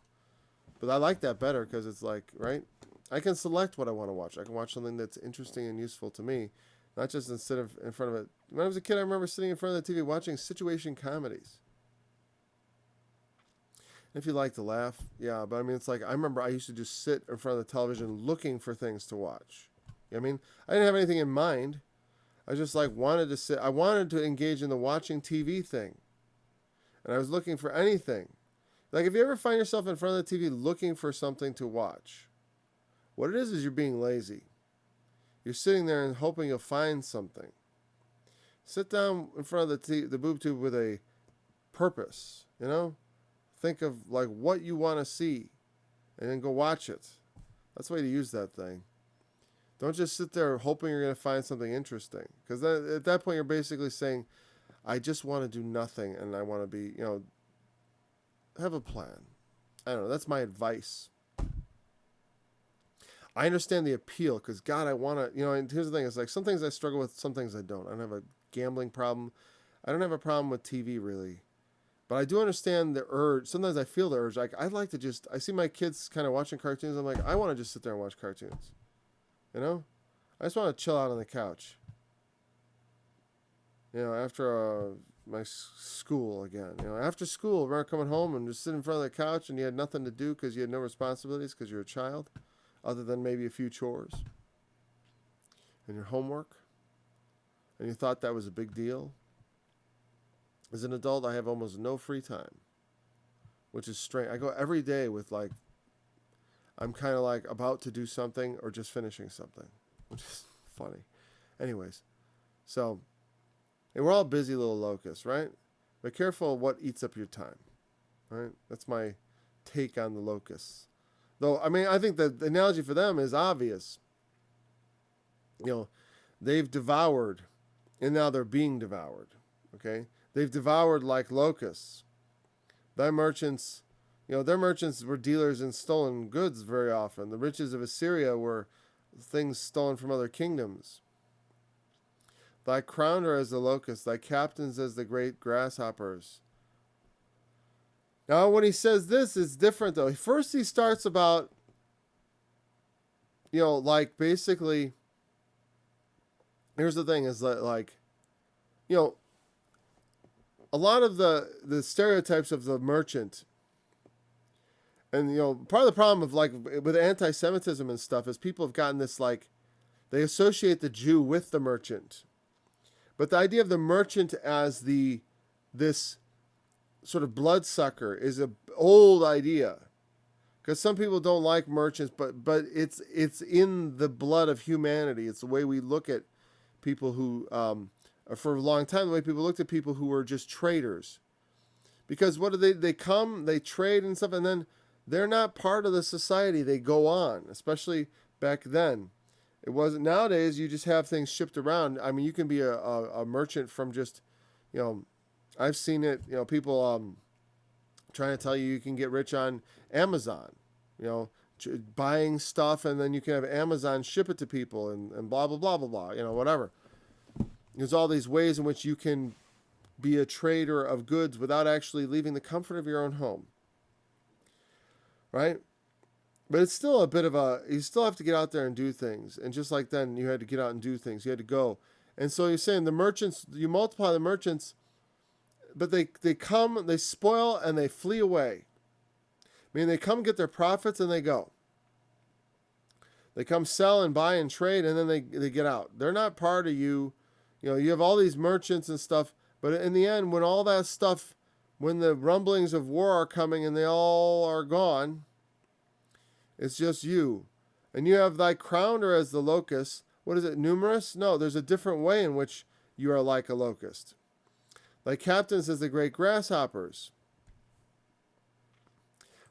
But I like that better because it's right? I can select what I want to watch. I can watch something that's interesting and useful to me, not just instead of in front of it. When I was a kid, I remember sitting in front of the TV watching situation comedies. If you like to laugh, yeah. But it's I remember I used to just sit in front of the television looking for things to watch. I mean, I didn't have anything in mind. I just like wanted to sit. I wanted to engage in the watching TV thing, and I was looking for anything. Like, if you ever find yourself in front of the TV looking for something to watch, what it is you're being lazy. You're sitting there and hoping you'll find something. Sit down in front of the boob tube with a purpose, you know? Think of like what you want to see and then go watch it. That's the way to use that thing. Don't just sit there hoping you're going to find something interesting. Because at that point, you're basically saying, I just want to do nothing and I want to be, have a plan. I don't know. That's my advice. I understand the appeal because, God, I want to, and here's the thing. It's like some things I struggle with, some things I don't. I don't have a gambling problem. I don't have a problem with TV, really. But I do understand the urge. Sometimes I feel the urge. Like, I'd like to just, I see my kids kind of watching cartoons. I'm like, I want to just sit there and watch cartoons. I just want to chill out on the couch. After my school again. After school, I remember coming home and just sitting in front of the couch and you had nothing to do because you had no responsibilities because you're a child, other than maybe a few chores and your homework. And you thought that was a big deal. As an adult, I have almost no free time, which is strange. I go every day with like, I'm kind of like about to do something or just finishing something, which is funny. Anyways, so we're all busy little locusts, right? But careful what eats up your time, right? That's my take on the locusts. Though, I mean, I think the analogy for them is obvious. They've devoured, and now they're being devoured, okay? They've devoured like locusts. Their merchants were dealers in stolen goods very often. The riches of Assyria were things stolen from other kingdoms. Thy crown are as the locusts, thy captains as the great grasshoppers. Now, when he says this, it's different, though. First, he starts about, like, basically, here's the thing, is that, like, a lot of the stereotypes of the merchant, and, part of the problem of, like, with anti-Semitism and stuff is people have gotten this, like, they associate the Jew with the merchant. But the idea of the merchant as this sort of bloodsucker is an old idea. Because some people don't like merchants, but it's in the blood of humanity. It's the way we look at people who, for a long time, the way people looked at people who were just traders. Because what do they come, they trade and stuff, and then they're not part of the society. They go on, especially back then. It wasn't. Nowadays, you just have things shipped around. I mean, you can be a merchant from just, I've seen it, people trying to tell you can get rich on Amazon, buying stuff, and then you can have Amazon ship it to people and blah, blah, blah, blah, blah, whatever. There's all these ways in which you can be a trader of goods without actually leaving the comfort of your own home. Right? But it's still a bit of you still have to get out there and do things. And just like then, you had to get out and do things. You had to go. And so you're saying the merchants, you multiply the merchants, but they come, they spoil, and they flee away. I mean, they come get their profits and they go. They come sell and buy and trade, and then they get out. They're not part of you. You have all these merchants and stuff, but in the end, when all that stuff, when the rumblings of war are coming and they all are gone, it's just you. And you have thy crowner as the locust. What is it, numerous? No, there's a different way in which you are like a locust. Thy captains as the great grasshoppers,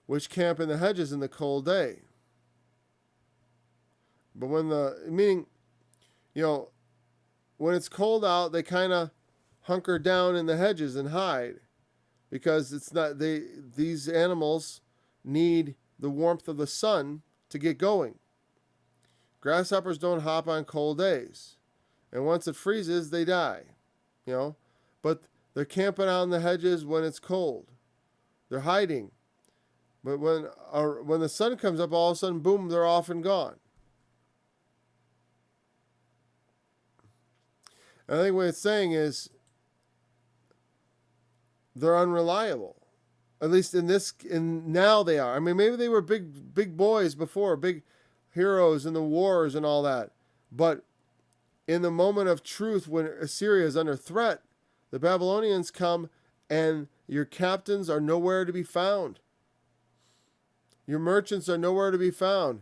which camp in the hedges in the cold day. But when it's cold out, they kind of hunker down in the hedges and hide. Because these animals need the warmth of the sun to get going. Grasshoppers don't hop on cold days. And once it freezes, they die. But they're camping out in the hedges when it's cold. They're hiding. But when the sun comes up, all of a sudden, boom, they're off and gone. And I think what it's saying is they're unreliable. At least now they are. I mean, maybe they were big boys before, big heroes in the wars and all that. But in the moment of truth, when Assyria is under threat, the Babylonians come and your captains are nowhere to be found. Your merchants are nowhere to be found.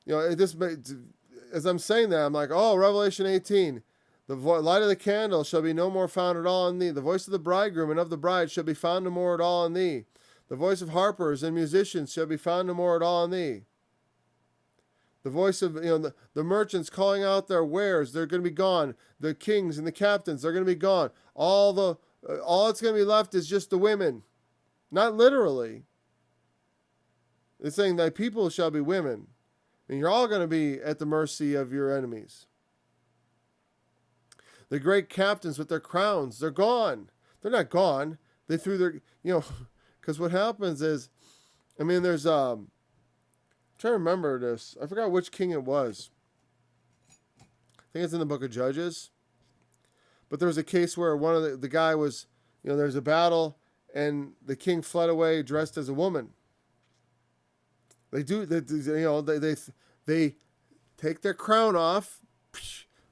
As I'm saying that, I'm like, oh, Revelation 18. The light of the candle shall be no more found at all in thee. The voice of the bridegroom and of the bride shall be found no more at all in thee. The voice of harpers and musicians shall be found no more at all in thee. The voice of the merchants calling out their wares, they're going to be gone. The kings and the captains, they're going to be gone. All that's going to be left is just the women. Not literally. It's saying thy people shall be women. And you're all going to be at the mercy of your enemies. The great captains with their crowns, they're gone. They're not gone. They threw their, because what happens is, there's, I'm trying to remember this. I forgot which king it was. I think it's in the book of Judges. But there was a case where one of the guy was, there's a battle and the king fled away dressed as a woman. They take their crown off,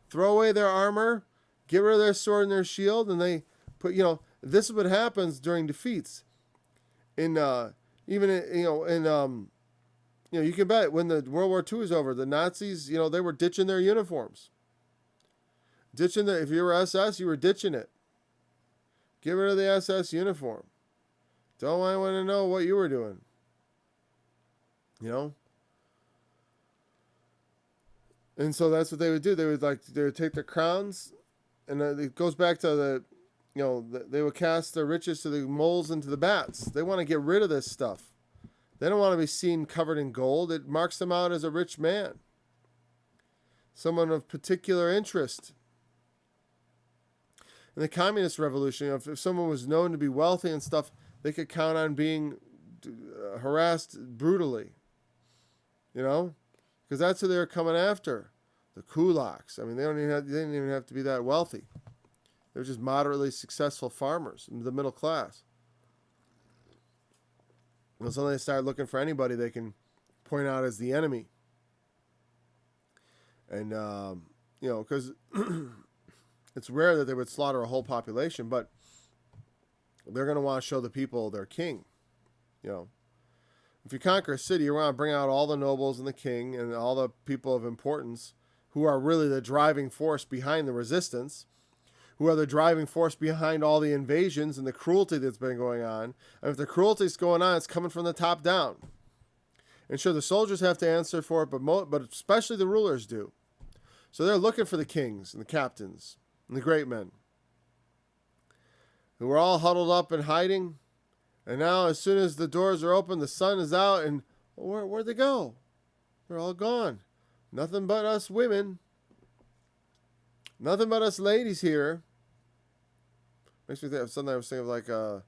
throw away their armor, get rid of their sword and their shield, and they put, this is what happens during defeats. You can bet when the World War II is over, the Nazis, they were ditching their uniforms. If you were SS, you were ditching it. Get rid of the SS uniform. Don't I want to know what you were doing? And so that's what they would do. They would take their crowns, and it goes back to they would cast their riches to the moles and to the bats. They want to get rid of this stuff. They don't want to be seen covered in gold. It marks them out as a rich man, someone of particular interest. In the communist revolution, if someone was known to be wealthy and stuff, they could count on being harassed brutally. Because that's who they were coming after, the kulaks. They didn't even have to be that wealthy. They were just moderately successful farmers, the middle class. And so they started looking for anybody they can point out as the enemy. And, because it's rare that they would slaughter a whole population, but they're going to want to show the people their king. If you conquer a city, you want to bring out all the nobles and the king and all the people of importance who are really the driving force behind the resistance, who are the driving force behind all the invasions and the cruelty that's been going on. And if the cruelty is going on, it's coming from the top down. And sure, the soldiers have to answer for it, but especially the rulers do. So they're looking for the kings and the captains and the great men who are all huddled up and hiding. And now, as soon as the doors are open, the sun is out, and where'd they go? They're all gone. Nothing but us women. Nothing but us ladies here. Makes me think of something I was thinking of,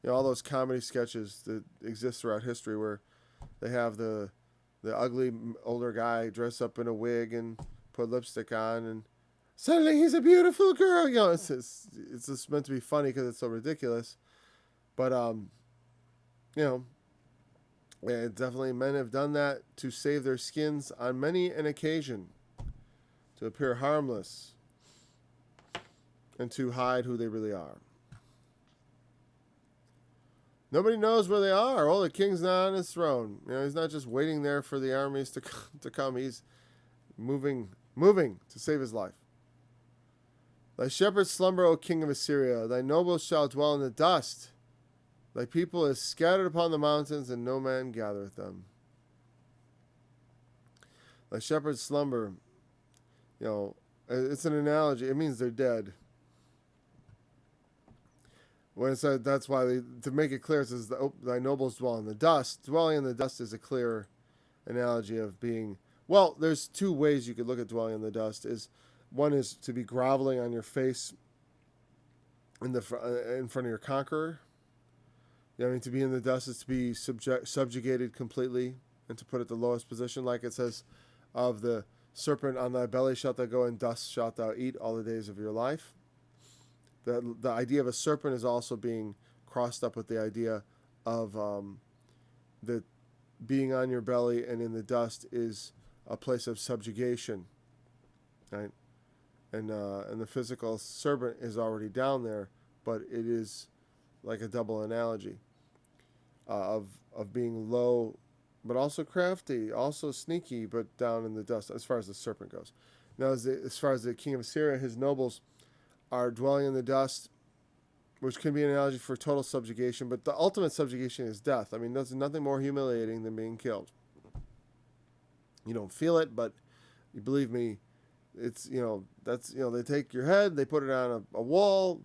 all those comedy sketches that exist throughout history where they have the ugly older guy dress up in a wig and put lipstick on, and suddenly he's a beautiful girl. It's just meant to be funny because it's so ridiculous. But definitely men have done that to save their skins on many an occasion, to appear harmless and to hide who they really are. Nobody knows where they are. Oh, the king's not on his throne. He's not just waiting there for the armies to come. He's moving to save his life. Thy shepherds slumber, O king of Assyria. Thy nobles shall dwell in the dust. Thy people is scattered upon the mountains, and no man gathereth them. Thy shepherds slumber. It's an analogy. It means they're dead. When it said, that's why to make it clear, it says, thy nobles dwell in the dust. Dwelling in the dust is a clear analogy of being, well, there's two ways you could look at dwelling in the dust. One is to be groveling on your face in front of your conqueror. To be in the dust is to be subjugated completely and to put at the lowest position, like it says, of the serpent on thy belly shalt thou go, and dust shalt thou eat all the days of your life. The idea of a serpent is also being crossed up with the idea of that being on your belly and in the dust is a place of subjugation. right? And the physical serpent is already down there, but it is like a double analogy of being low, but also crafty, also sneaky, but down in the dust, as far as the serpent goes. Now, as far as the king of Assyria, his nobles are dwelling in the dust, which can be an analogy for total subjugation, but the ultimate subjugation is death. I mean, there's nothing more humiliating than being killed. You don't feel it, but you believe me, it's, that's, they take your head, they put it on a wall,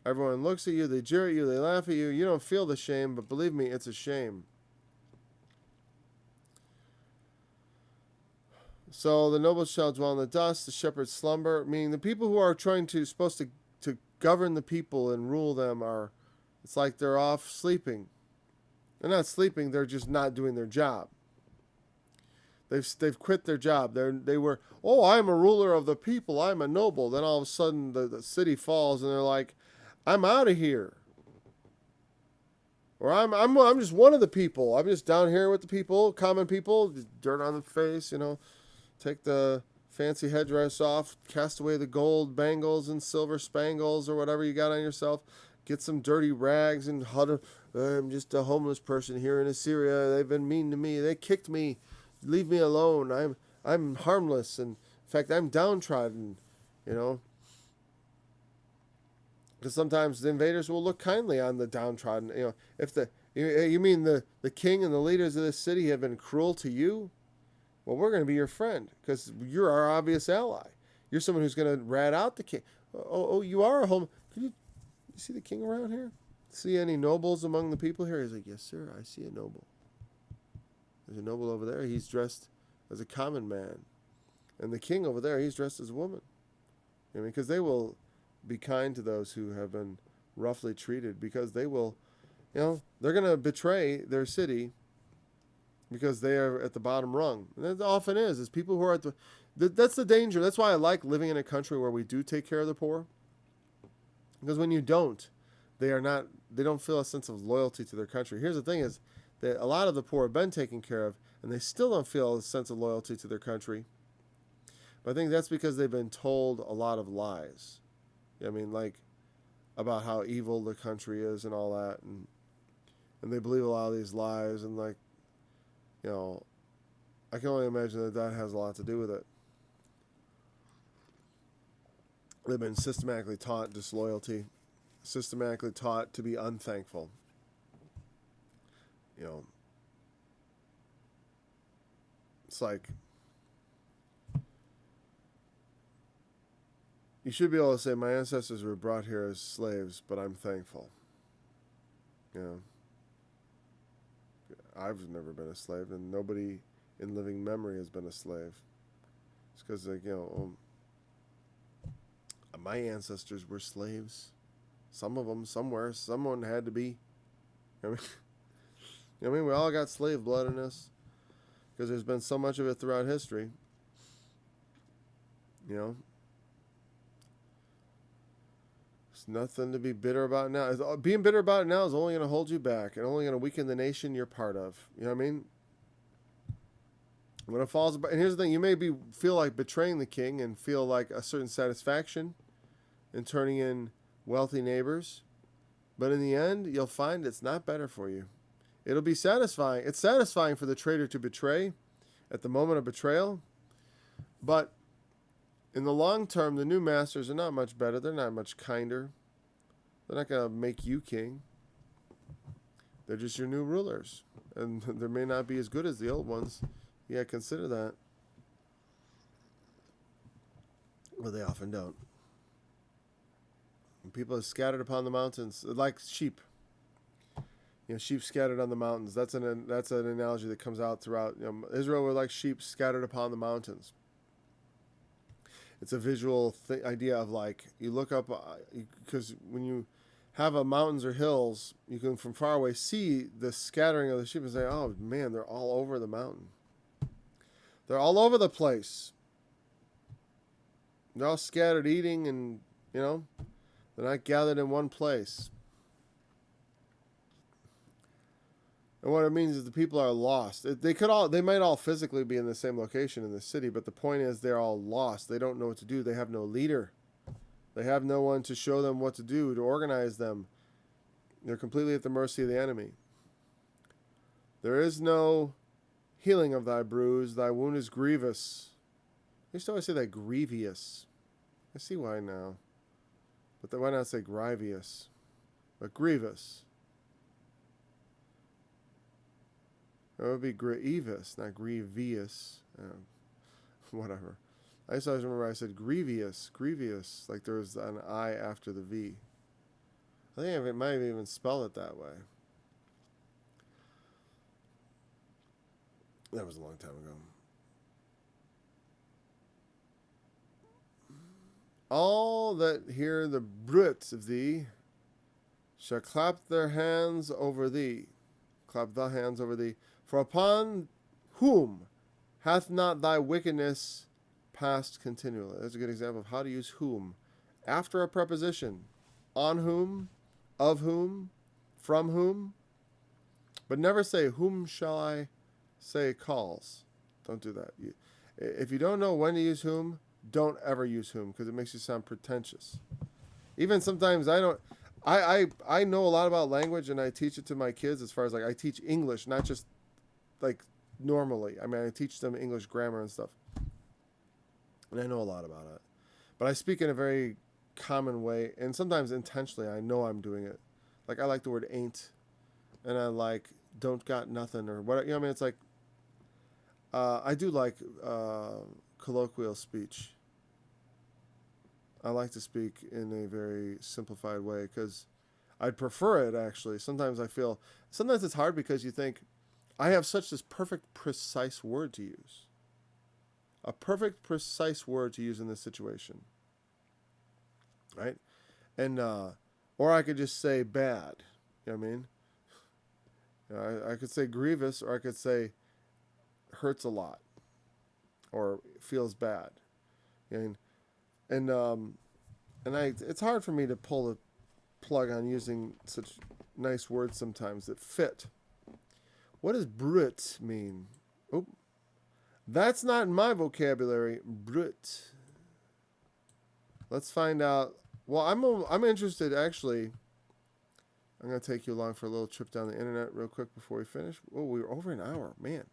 everyone looks at you, they jeer at you, they laugh at you, you don't feel the shame, but believe me, it's a shame. So the nobles shall dwell in the dust, the shepherds slumber, meaning the people who are supposed to govern the people and rule them it's like they're off sleeping. They're not sleeping, they're just not doing their job. They've quit their job. They were, I'm a ruler of the people, I'm a noble. Then all of a sudden the city falls and they're like, I'm out of here. Or I'm just one of the people. I'm just down here with the people, common people, dirt on the face, take the fancy headdress off, cast away the gold bangles and silver spangles or whatever you got on yourself, get some dirty rags and huddle. I'm just a homeless person here in Assyria. They've been mean to me. They kicked me. Leave me alone. I'm harmless, and in fact, I'm downtrodden. Because sometimes the invaders will look kindly on the downtrodden. If you mean the king and the leaders of this city have been cruel to you, well, we're going to be your friend because you're our obvious ally. You're someone who's going to rat out the king. Oh, you are a home. Can you see the king around here? See any nobles among the people here? He's like, yes, sir, I see a noble. There's a noble over there. He's dressed as a common man. And the king over there, he's dressed as a woman. Because they will be kind to those who have been roughly treated because they will, they're going to betray their city because they are at the bottom rung. And that often is people who are that's the danger. That's why I like living in a country where we do take care of the poor. Because when you don't, they don't feel a sense of loyalty to their country. Here's the thing is that a lot of the poor have been taken care of and they still don't feel a sense of loyalty to their country. But I think that's because they've been told a lot of lies. About how evil the country is and all that. And they believe a lot of these lies and I can only imagine that has a lot to do with it. They've been systematically taught disloyalty, systematically taught to be unthankful. It's like you should be able to say, my ancestors were brought here as slaves, but I'm thankful. I've never been a slave, and nobody in living memory has been a slave. It's because, my ancestors were slaves. Some of them, somewhere, someone had to be. We all got slave blood in us because there's been so much of it throughout history. There's nothing to be bitter about now. Being bitter about it now is only going to hold you back and only going to weaken the nation you're part of. You know what I mean? When it falls apart, and here's the thing, you may feel like betraying the king and feel like a certain satisfaction in turning in wealthy neighbors, but in the end, you'll find it's not better for you. It'll be satisfying. It's satisfying for the traitor to betray at the moment of betrayal, but in the long term, the new masters are not much better. They're not much kinder. They're not going to make you king. They're just your new rulers, and they may not be as good as the old ones. Yeah, consider that. But they often don't. And people are scattered upon the mountains, like sheep. Sheep scattered on the mountains. That's an analogy that comes out throughout. Israel were like sheep scattered upon the mountains. It's a visual idea of you look up, because when you have mountains or hills, you can from far away see the scattering of the sheep and say, oh man, they're all over the mountain. They're all over the place. They're all scattered eating and, they're not gathered in one place. And what it means is the people are lost. They might all physically be in the same location in the city, but the point is they're all lost. They don't know what to do. They have no leader. They have no one to show them what to do, to organize them. They're completely at the mercy of the enemy. There is no healing of thy bruise. Thy wound is grievous. I used to always say that grievous. I see why now. But why not say grievous? But grievous. It would be grievous, not grievous. Whatever. I used to always remember I said grievous, like there was an I after the V. I think I might have even spelled it that way. That was a long time ago. All that hear the bruits of thee shall clap their hands over thee. Clap the hands over thee. For upon whom hath not thy wickedness passed continually? That's a good example of how to use whom. After a preposition. On whom, of whom, from whom. But never say, whom shall I say calls. Don't do that. If you don't know when to use whom, don't ever use whom, because it makes you sound pretentious. Even sometimes I know a lot about language, and I teach it to my kids as far as, like, I teach English, not just, like, normally. I mean, I teach them English grammar and stuff. And I know a lot about it. But I speak in a very common way, and sometimes intentionally. I know I'm doing it. Like, I like the word ain't, and I like don't got nothing, or what, you know what I mean? It's like, I do like colloquial speech. I like to speak in a very simplified way because I'd prefer it, actually. Sometimes it's hard because you think, I have such this perfect, precise word to use. A perfect, precise word to use in this situation. Right? And, or I could just say bad. You know what I mean? You know, I could say grievous, or I could say hurts a lot, or feels bad. You know, it's hard for me to pull the plug on using such nice words sometimes that fit. What does brut mean? Oh, that's not in my vocabulary. Brut. Let's find out. Well, I'm interested, actually. I'm going to take you along for a little trip down the internet real quick before we finish. Oh, we were over an hour. Man.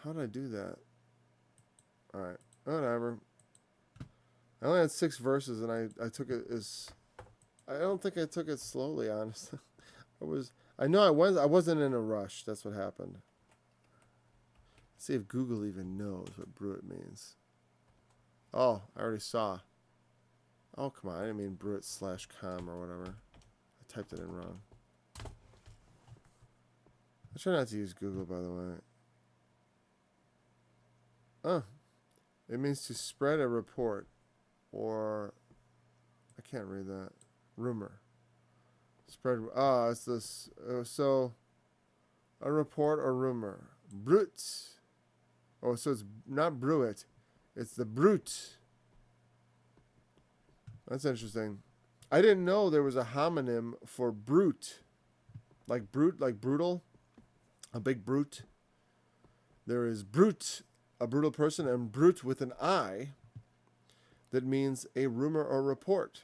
How did I do that? All right. Whatever. I only had 6 verses, and I took it as... I don't think I took it slowly, honestly. I wasn't in a rush. That's what happened. Let's see if Google even knows what bruit means. Oh, I already saw. Oh, come on. I didn't mean bruit/com or whatever. I typed it in wrong. I try not to use Google, by the way. Oh. It means to spread a report. Or... I can't read that. Rumor. Spread... it's this... so... A report or rumor. Brut. Oh, so it's not bruit. It's the brute. That's interesting. I didn't know there was a homonym for brute. Like brute, like brutal. A big brute. There is brute, a brutal person, and brute with an I that means a rumor or report.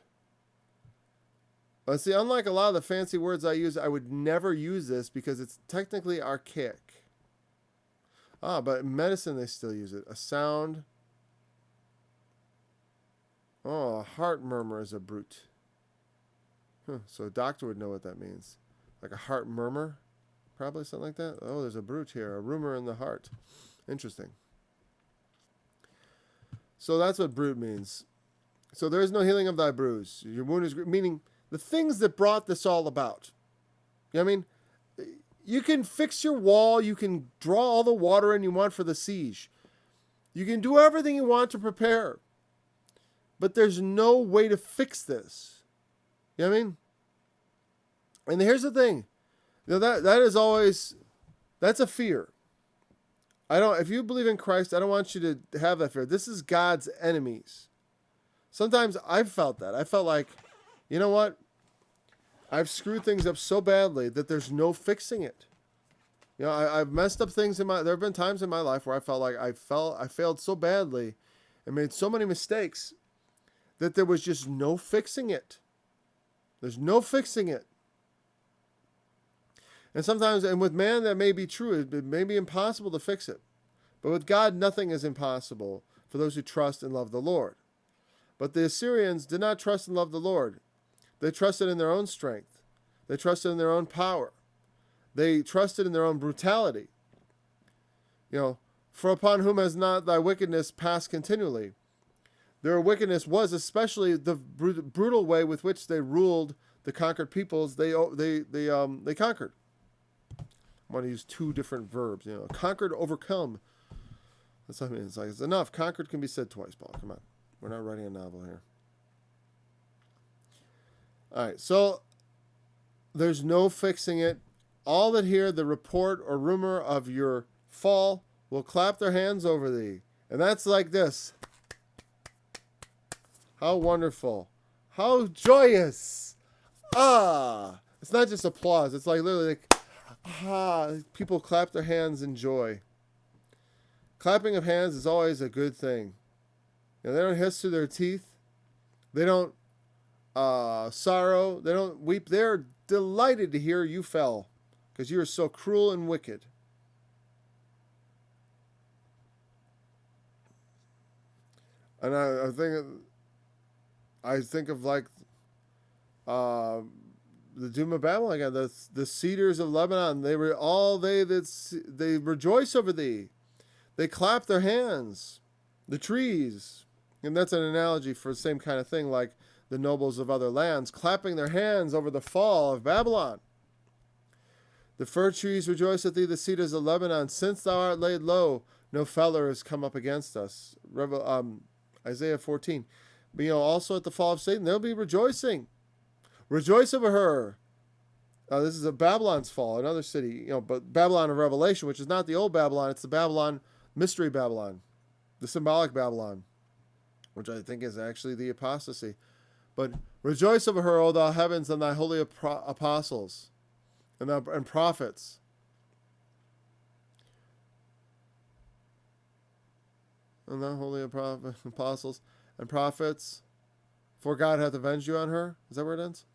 But see, unlike a lot of the fancy words I use, I would never use this because it's technically archaic. But in medicine they still use it. A sound. Oh, a heart murmur is a brute. So a doctor would know what that means. Like a heart murmur? Probably something like that. Oh, there's a brute here. A rumor in the heart. Interesting. So that's what brute means. So there is no healing of thy bruise. Your wound is... Meaning the things that brought this all about. You know what I mean? You can fix your wall. You can draw all the water in you want for the siege. You can do everything you want to prepare. But there's no way to fix this. You know what I mean? And here's the thing. You know, that is always... That's a fear. If you believe in Christ, I don't want you to have that fear. This is God's enemies. Sometimes I've felt that. I felt like, you know what? I've screwed things up so badly that there's no fixing it. You know, I've messed up things there have been times in my life where I felt like I failed so badly and made so many mistakes that there was just no fixing it. There's no fixing it. And sometimes, and with man that may be true, it may be impossible to fix it. But with God, nothing is impossible for those who trust and love the Lord. But the Assyrians did not trust and love the Lord. They trusted in their own strength. They trusted in their own power. They trusted in their own brutality. You know, for upon whom has not thy wickedness passed continually? Their wickedness was especially the brutal way with which they ruled the conquered peoples they conquered. I want to use two different verbs. You know, conquered, overcome. That's what I mean. It's like, it's enough. Conquered can be said twice, Paul. Come on. We're not writing a novel here. All right. So there's no fixing it. All that hear the report or rumor of your fall will clap their hands over thee. And that's like this. How wonderful. How joyous. Ah. It's not just applause. It's like literally like, ah. People clap their hands in joy. Clapping of hands is always a good thing. You know, they don't hiss through their teeth. They don't sorrow. They don't weep. They're delighted to hear you fell because you are so cruel and wicked. And I think of like the doom of Babylon again. The cedars of Lebanon. They rejoice over thee. They clap their hands. The trees, and that's an analogy for the same kind of thing, like the nobles of other lands clapping their hands over the fall of Babylon. The fir trees rejoice at thee, the cedars of Lebanon. Since thou art laid low, no feller has come up against us. Isaiah 14. But, you know, also at the fall of Satan, they'll be rejoicing. Rejoice over her. This is a Babylon's fall, another city, you know, but Babylon of Revelation, which is not the old Babylon, it's the Babylon, mystery Babylon, the symbolic Babylon, which I think is actually the apostasy. But rejoice over her, O thou heavens, and thy holy apostles and prophets. And thy holy apostles and prophets, for God hath avenged you on her. Is that where it ends?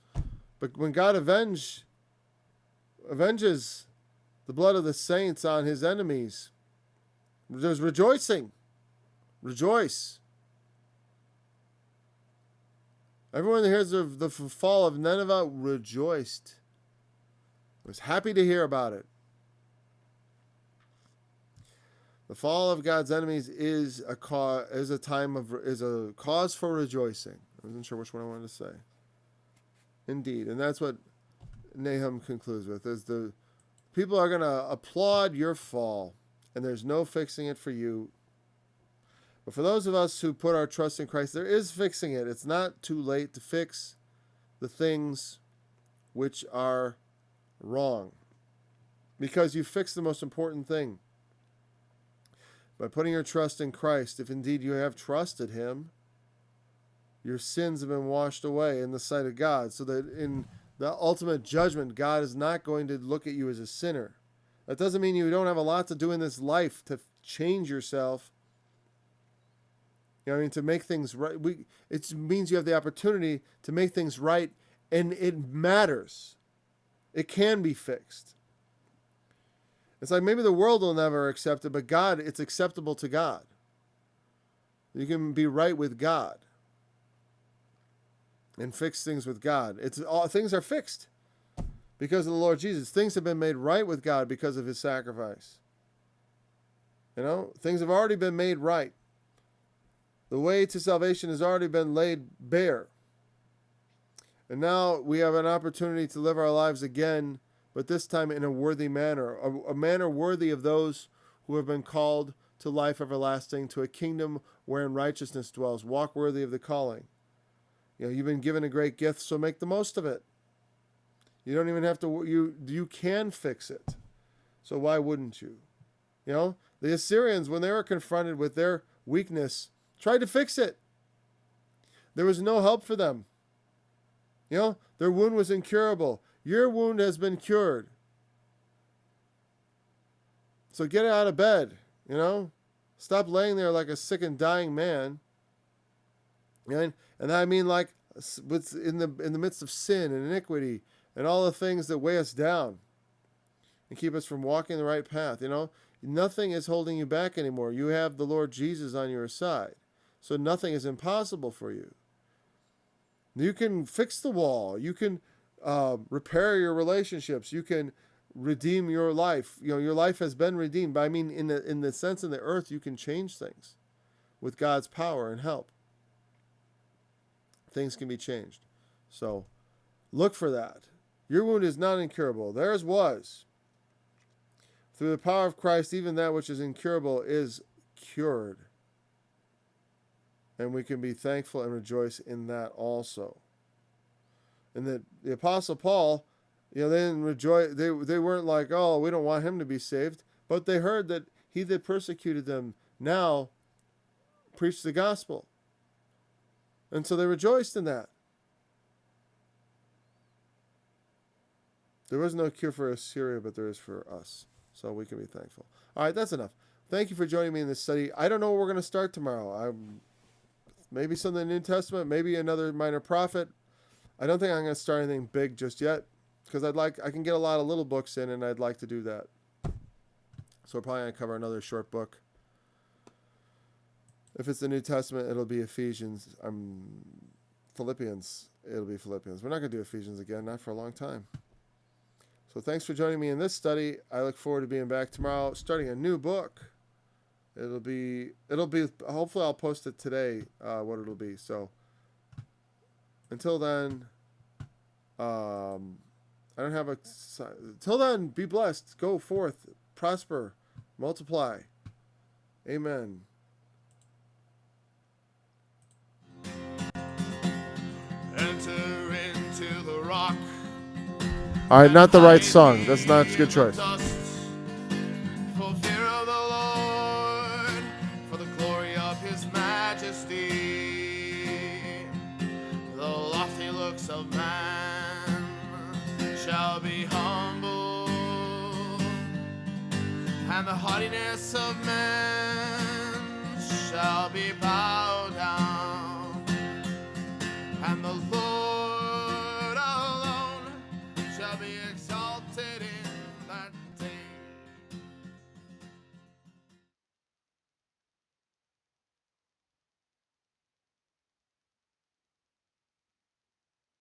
But when God avenges the blood of the saints on his enemies, there's rejoicing. Rejoice. Everyone that hears of the fall of Nineveh rejoiced. Was happy to hear about it. The fall of God's enemies is a cause for rejoicing. I wasn't sure which one I wanted to say. Indeed, and that's what Nahum concludes with: is the people are going to applaud your fall, and there's no fixing it for you. But for those of us who put our trust in Christ, there is fixing it. It's not too late to fix the things which are wrong, because you fixed the most important thing. By putting your trust in Christ, if indeed you have trusted him, your sins have been washed away in the sight of God, so that in the ultimate judgment, God is not going to look at you as a sinner. That doesn't mean you don't have a lot to do in this life to change yourself. You know what I mean? To make things right. It means you have the opportunity to make things right, and it matters. It can be fixed. It's like maybe the world will never accept it, but God, it's acceptable to God. You can be right with God and fix things with God. Things are fixed because of the Lord Jesus. Things have been made right with God because of his sacrifice. You know, things have already been made right. The way to salvation has already been laid bare. And now we have an opportunity to live our lives again, but this time in a worthy manner, a manner worthy of those who have been called to life everlasting, to a kingdom wherein righteousness dwells. Walk worthy of the calling. You know, you've been given a great gift, so make the most of it. You don't even have to, you can fix it. So why wouldn't you? You know, the Assyrians, when they were confronted with their weakness, tried to fix it. There was no help for them. You know, Their wound was incurable. Your wound has been cured. So get out of bed, you know. Stop laying there like a sick and dying man. And I mean like in the midst of sin and iniquity and all the things that weigh us down and keep us from walking the right path, you know. Nothing is holding you back anymore. You have the Lord Jesus on your side. So nothing is impossible for you. You can fix the wall. You can repair your relationships. You can redeem your life. You know, your life has been redeemed. But I mean, in the sense in the earth, you can change things with God's power and help. Things can be changed. So look for that. Your wound is not incurable. Theirs was. Through the power of Christ, even that which is incurable is cured. And we can be thankful and rejoice in that also. And that the Apostle Paul, you know, they didn't rejoice. They weren't like, oh, we don't want him to be saved. But they heard that he that persecuted them now preached the gospel. And so they rejoiced in that. There was no cure for Assyria, but there is for us. So we can be thankful. All right, that's enough. Thank you for joining me in this study. I don't know where we're going to start tomorrow. Maybe something in the New Testament, maybe another minor prophet. I don't think I'm going to start anything big just yet, because I can get a lot of little books in, and I'd like to do that. So we're probably going to cover another short book. If it's the New Testament, it'll be Ephesians. Philippians. It'll be Philippians. We're not going to do Ephesians again, not for a long time. So thanks for joining me in this study. I look forward to being back tomorrow, starting a new book. It'll be. Hopefully, I'll post it today. What it'll be. So until then, I don't have a. Till then, be blessed. Go forth, prosper, multiply. Amen. Enter into the rock. All right, not the right song. That's not a good choice. For fear of the Lord, for the glory of his majesty, the lofty looks of man shall be humble, and the haughtiness of man shall be powerful.